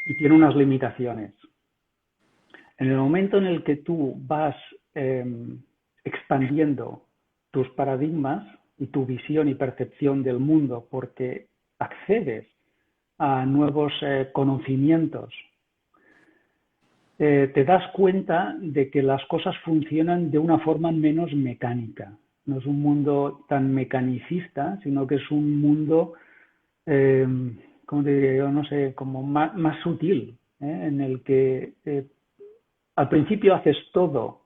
y tiene unas limitaciones. En el momento en el que tú vas expandiendo tus paradigmas y tu visión y percepción del mundo porque accedes a nuevos conocimientos, te das cuenta de que las cosas funcionan de una forma menos mecánica. No es un mundo tan mecanicista, sino que es un mundo, ¿cómo te diría yo? No sé, como más sutil, en el que al principio haces todo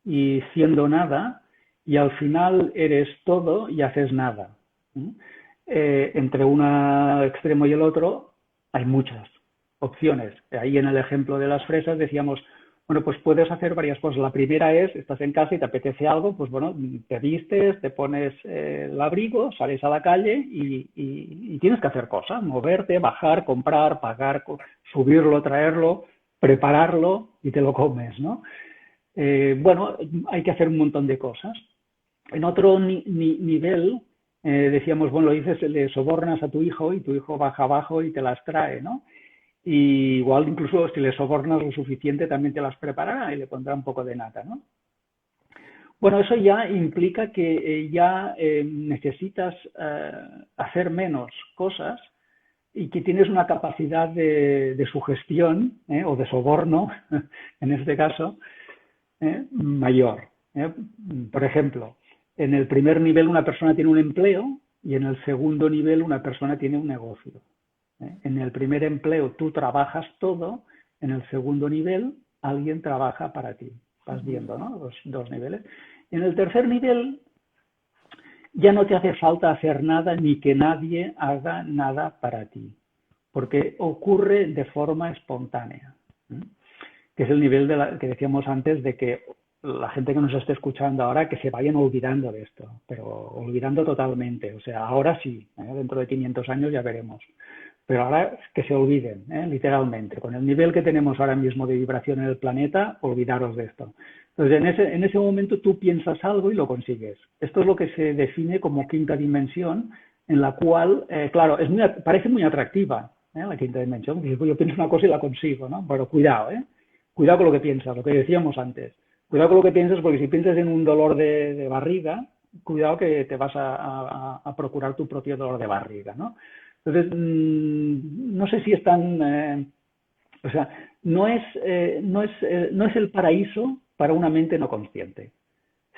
y siendo nada, y al final eres todo y haces nada. Entre un extremo y el otro hay muchas opciones. Ahí en el ejemplo de las fresas decíamos, bueno, pues puedes hacer varias cosas. La primera es, estás en casa y te apetece algo, pues bueno, te vistes, te pones el abrigo, sales a la calle y tienes que hacer cosas, moverte, bajar, comprar, pagar, subirlo, traerlo, prepararlo y te lo comes, ¿no? Bueno, hay que hacer un montón de cosas. En otro nivel, decíamos, bueno, dices, le sobornas a tu hijo y tu hijo baja abajo y te las trae, ¿no? Y igual incluso si le sobornas lo suficiente también te las preparará y le pondrá un poco de nata, ¿no? Bueno, eso ya implica que ya necesitas hacer menos cosas y que tienes una capacidad de sugestión o de soborno, en este caso, mayor. Por ejemplo, en el primer nivel una persona tiene un empleo y en el segundo nivel una persona tiene un negocio. En el primer empleo tú trabajas todo, en el segundo nivel alguien trabaja para ti. Vas viendo, ¿no? Dos niveles. En el tercer nivel ya no te hace falta hacer nada ni que nadie haga nada para ti, porque ocurre de forma espontánea, ¿eh? Que es el nivel que decíamos antes de que la gente que nos esté escuchando ahora que se vayan olvidando de esto, pero olvidando totalmente. O sea, ahora sí, dentro de 500 años ya veremos. Pero ahora que se olviden, literalmente. Con el nivel que tenemos ahora mismo de vibración en el planeta, olvidaros de esto. Entonces, en ese momento tú piensas algo y lo consigues. Esto es lo que se define como quinta dimensión, en la cual, claro, parece muy atractiva, la quinta dimensión. Yo pienso una cosa y la consigo, ¿no? Pero cuidado, cuidado con lo que piensas, lo que decíamos antes. Cuidado con lo que piensas, porque si piensas en un dolor de barriga, cuidado que te vas a procurar tu propio dolor de barriga, ¿no? Entonces, no sé si es tan... o sea, no es el paraíso para una mente no consciente.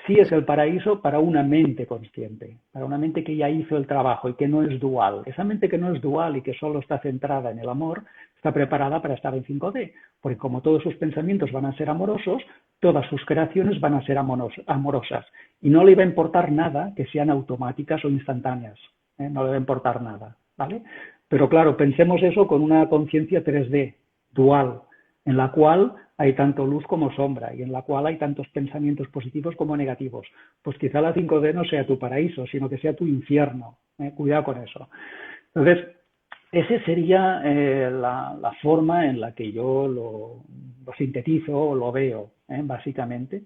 Sí es el paraíso para una mente consciente, para una mente que ya hizo el trabajo y que no es dual. Esa mente que no es dual y que solo está centrada en el amor, está preparada para estar en 5D, porque como todos sus pensamientos van a ser amorosos, todas sus creaciones van a ser amorosas. Y no le va a importar nada que sean automáticas o instantáneas. No le va a importar nada, ¿vale? Pero claro, pensemos eso con una conciencia 3D, dual, en la cual hay tanto luz como sombra y en la cual hay tantos pensamientos positivos como negativos. Pues quizá la 5D no sea tu paraíso, sino que sea tu infierno. Cuidado con eso. Entonces, esa sería la forma en la que yo lo sintetizo o lo veo, básicamente.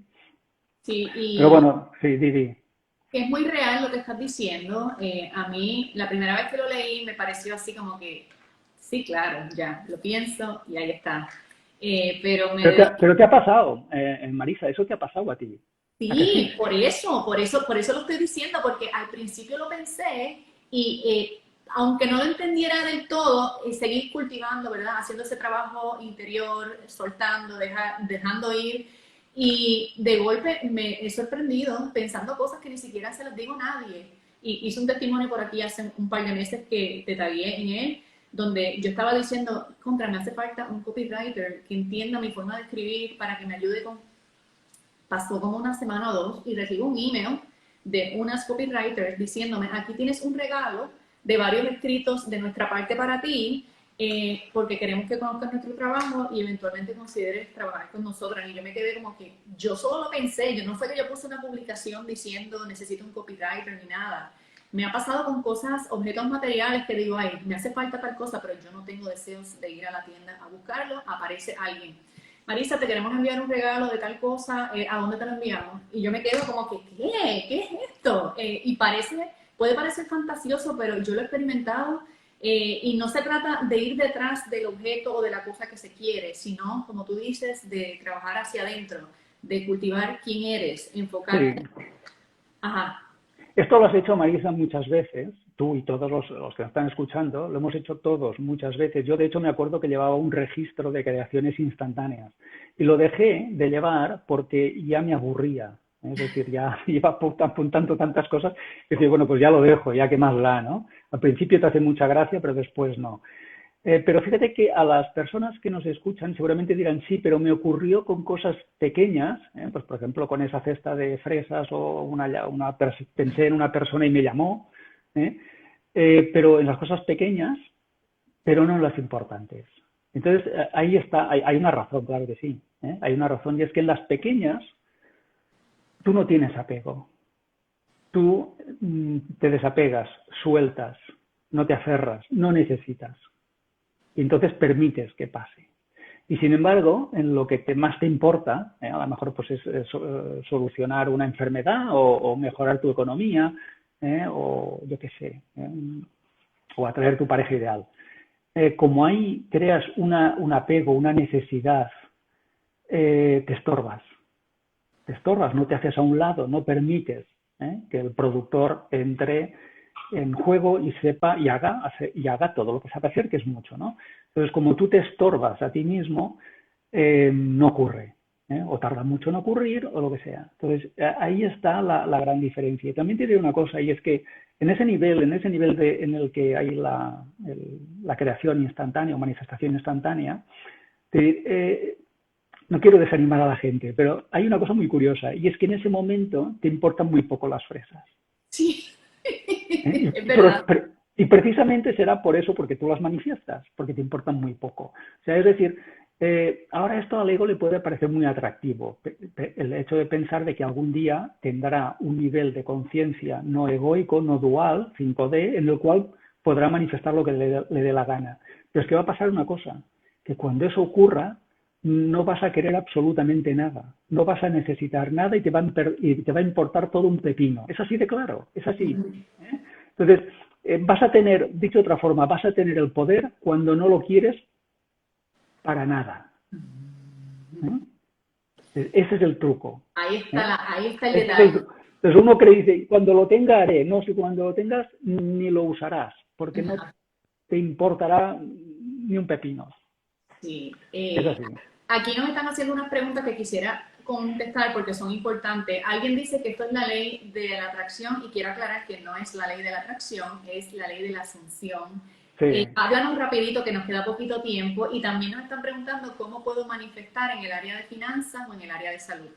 Sí, Pero y bueno, sí, Didi. es muy real lo que estás diciendo. A mí, la primera vez que lo leí, me pareció así como que, sí, claro, ya, lo pienso y ahí está. Pero me doy. Pero te ha pasado, Marisa, eso te ha pasado a ti. ¿A que Sí, sí? por eso lo estoy diciendo, porque al principio lo pensé y aunque no lo entendiera del todo, seguir cultivando, ¿verdad? Haciendo ese trabajo interior, soltando, dejando ir. Y de golpe me he sorprendido pensando cosas que ni siquiera se las digo a nadie. Y hice un testimonio por aquí hace un par de meses que te tagué en él, donde yo estaba diciendo, contra, me hace falta un copywriter que entienda mi forma de escribir para que me ayude con. Pasó como una semana o dos y recibo un email de unas copywriters diciéndome, aquí tienes un regalo de varios escritos de nuestra parte para ti, porque queremos que conozcas nuestro trabajo y eventualmente consideres trabajar con nosotras. Y yo me quedé como que, yo solo lo pensé, yo no fue que yo puse una publicación diciendo necesito un copywriter ni nada. Me ha pasado con cosas, objetos materiales que digo, ay, me hace falta tal cosa, pero yo no tengo deseos de ir a la tienda a buscarlo, aparece alguien. Marisa, te queremos enviar un regalo de tal cosa, ¿a dónde te lo enviamos? Y yo me quedo como que, ¿qué? ¿Qué es esto? Y puede parecer fantasioso, pero yo lo he experimentado y no se trata de ir detrás del objeto o de la cosa que se quiere, sino, como tú dices, de trabajar hacia adentro, de cultivar quién eres, enfocarte. Sí. Ajá. Esto lo has hecho, Marisa, muchas veces. Tú y todos los que nos están escuchando, lo hemos hecho todos muchas veces. Yo, de hecho, me acuerdo que llevaba un registro de creaciones instantáneas y lo dejé de llevar porque ya me aburría. Es decir, ya iba apuntando tantas cosas que decía, bueno, pues ya lo dejo, ya que más da, ¿no? Al principio te hace mucha gracia, pero después no. Pero fíjate que a las personas que nos escuchan seguramente dirán, sí, pero me ocurrió con cosas pequeñas, pues por ejemplo con esa cesta de fresas o pensé en una persona y me llamó, ¿eh? Pero en las cosas pequeñas, pero no en las importantes. Entonces ahí está, hay una razón, claro que sí, hay una razón y es que en las pequeñas tú no tienes apego, tú te desapegas, sueltas, no te aferras, no necesitas. Y entonces permites que pase. Y sin embargo, en lo que más te importa, a lo mejor pues es solucionar una enfermedad o mejorar tu economía, o yo qué sé, o atraer tu pareja ideal. Como ahí creas un apego, una necesidad, te estorbas. Te estorbas, no te haces a un lado, no permites que el productor entre en juego y sepa y haga todo lo que sabe hacer, que es mucho, ¿no? Entonces, como tú te estorbas a ti mismo, no ocurre, o tarda mucho en ocurrir o lo que sea. Entonces, ahí está la gran diferencia. Y también te diré una cosa, y es que en ese nivel en el que hay la creación instantánea o manifestación instantánea, no quiero desanimar a la gente, pero hay una cosa muy curiosa, y es que en ese momento te importan muy poco las fresas. Sí. Es verdad. Y precisamente será por eso, porque tú las manifiestas, porque te importan muy poco. O sea, es decir, ahora esto al ego le puede parecer muy atractivo, el hecho de pensar de que algún día tendrá un nivel de conciencia no egoico, no dual, 5D, en el cual podrá manifestar lo que le dé la gana. Pero es que va a pasar una cosa, que cuando eso ocurra, no vas a querer absolutamente nada, no vas a necesitar nada y te va a importar todo un pepino. Es así de claro, es así. Entonces, vas a tener, dicho de otra forma, vas a tener el poder cuando no lo quieres para nada. Ese es el truco. Ahí está el detalle. Entonces uno cree, dice, cuando lo tenga haré. No, si cuando lo tengas ni lo usarás, porque no te importará ni un pepino. Sí. Es así. Aquí nos están haciendo unas preguntas que quisiera contestar porque son importantes. Alguien dice que esto es la ley de la atracción y quiero aclarar que no es la ley de la atracción, es la ley de la asunción. Sí. Háblanos rapidito que nos queda poquito tiempo y también nos están preguntando cómo puedo manifestar en el área de finanzas o en el área de salud.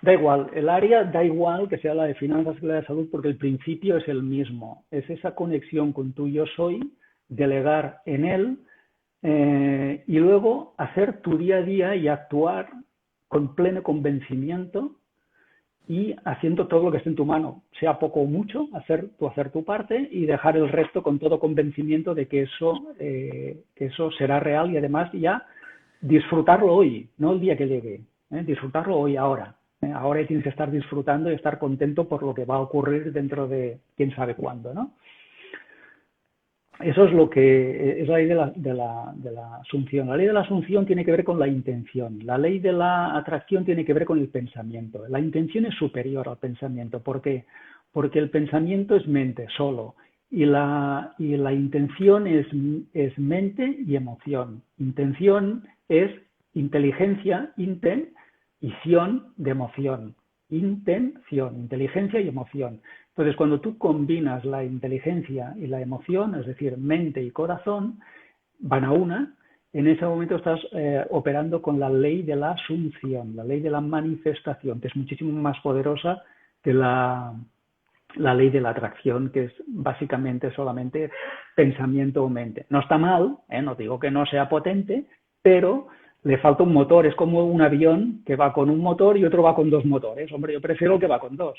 Da igual, el área da igual que sea la de finanzas que la de salud porque el principio es el mismo. Es esa conexión con tu yo soy, delegar en él y luego hacer tu día a día y actuar con pleno convencimiento y haciendo todo lo que esté en tu mano, sea poco o mucho, hacer tu parte y dejar el resto con todo convencimiento de que eso será real y además ya disfrutarlo hoy, no el día que llegue, disfrutarlo hoy, ahora. Ahora tienes que estar disfrutando y estar contento por lo que va a ocurrir dentro de quién sabe cuándo, ¿no? Eso es lo que es la ley de la asunción. La ley de la asunción tiene que ver con la intención. La ley de la atracción tiene que ver con el pensamiento. La intención es superior al pensamiento. ¿Por qué? Porque el pensamiento es mente solo y la intención es mente y emoción. Intención es inteligencia, inten, y ción de emoción. Intención, inteligencia y emoción. Entonces, cuando tú combinas la inteligencia y la emoción, es decir, mente y corazón, van a una, en ese momento estás operando con la ley de la asunción, la ley de la manifestación, que es muchísimo más poderosa que la ley de la atracción, que es básicamente solamente pensamiento o mente. No está mal, no digo que no sea potente, pero le falta un motor. Es como un avión que va con un motor y otro va con dos motores. Hombre, yo prefiero el que va con dos.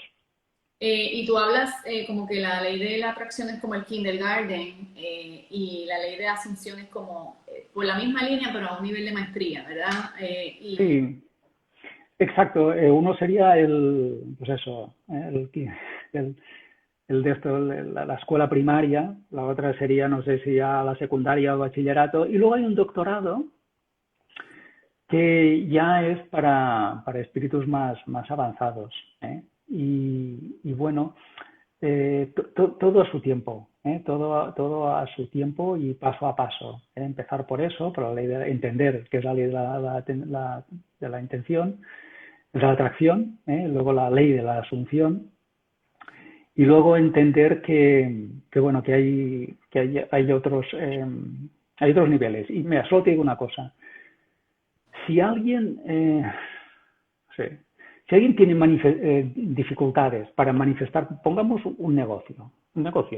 Y tú hablas como que la ley de la atracción es como el kindergarten y la ley de asunción es como por la misma línea pero a un nivel de maestría, ¿verdad? Sí, exacto. Uno sería el de esto, la escuela primaria, la otra sería, no sé si ya la secundaria o bachillerato, y luego hay un doctorado que ya es para espíritus más avanzados, ¿eh? Y bueno, todo a su tiempo, todo a su tiempo y paso a paso. Empezar por eso, por la ley de entender qué es la ley de la intención, de la atracción, luego la ley de la asunción y luego entender que bueno, que hay otros niveles. Y mira, solo te digo una cosa. Si alguien si alguien tiene dificultades para manifestar, pongamos un negocio,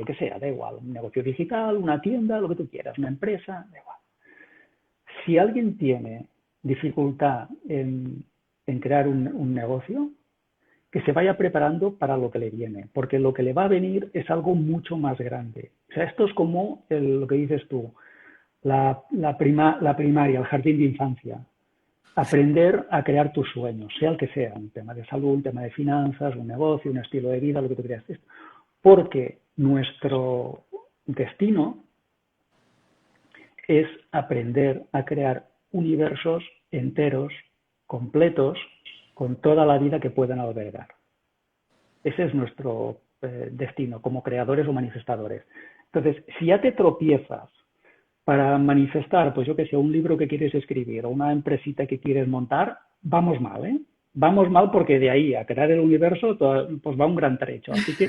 que sea, da igual, un negocio digital, una tienda, lo que tú quieras, una empresa, da igual. Si alguien tiene dificultad en crear un negocio, que se vaya preparando para lo que le viene, porque lo que le va a venir es algo mucho más grande. O sea, esto es como lo que dices tú, la primaria, el jardín de infancia. Aprender a crear tus sueños, sea el que sea, un tema de salud, un tema de finanzas, un negocio, un estilo de vida, lo que tú creas. Porque nuestro destino es aprender a crear universos enteros, completos, con toda la vida que puedan albergar. Ese es nuestro destino como creadores o manifestadores. Entonces, si ya te tropiezas para manifestar, pues yo que sé, un libro que quieres escribir o una empresita que quieres montar, vamos mal, ¿eh? Vamos mal porque de ahí a crear el universo pues va un gran trecho. Así que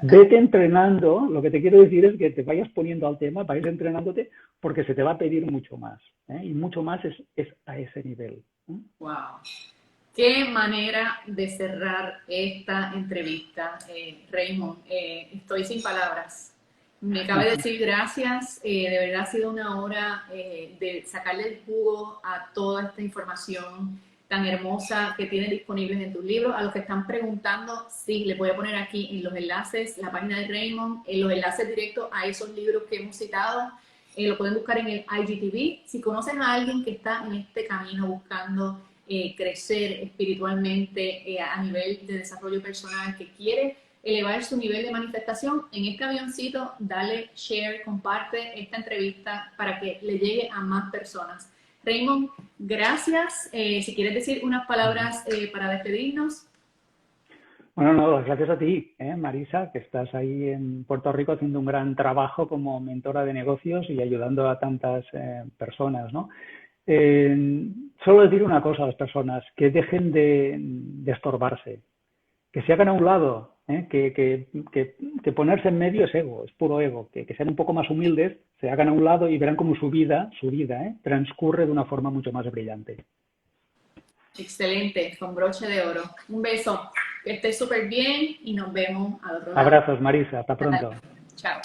vete entrenando, lo que te quiero decir es que te vayas poniendo al tema, vayas entrenándote porque se te va a pedir mucho más, ¿eh? Y mucho más es a ese nivel. Wow. Qué manera de cerrar esta entrevista, Raymond. Estoy sin palabras. Me cabe decir gracias. De verdad ha sido una hora de sacarle el jugo a toda esta información tan hermosa que tienes disponibles en tus libros. A los que están preguntando, sí, les voy a poner aquí en los enlaces la página de Raymond, en los enlaces directos a esos libros que hemos citado. Lo pueden buscar en el IGTV. Si conoces a alguien que está en este camino buscando crecer espiritualmente a nivel de desarrollo personal, que quiere elevar su nivel de manifestación, en este avioncito dale share, comparte esta entrevista para que le llegue a más personas. Raymond, gracias. Si quieres decir unas palabras para despedirnos. Bueno, no, gracias a ti, Marisa, que estás ahí en Puerto Rico haciendo un gran trabajo como mentora de negocios y ayudando a tantas personas, ¿no? Solo decir una cosa a las personas, que dejen de estorbarse, que se hagan a un lado, que ponerse en medio es ego, es puro ego, que sean un poco más humildes, se hagan a un lado y verán cómo su vida transcurre de una forma mucho más brillante. Excelente, con broche de oro. Un beso, que estés súper bien y nos vemos al otro lado. Abrazos, Marisa, hasta pronto. Chao.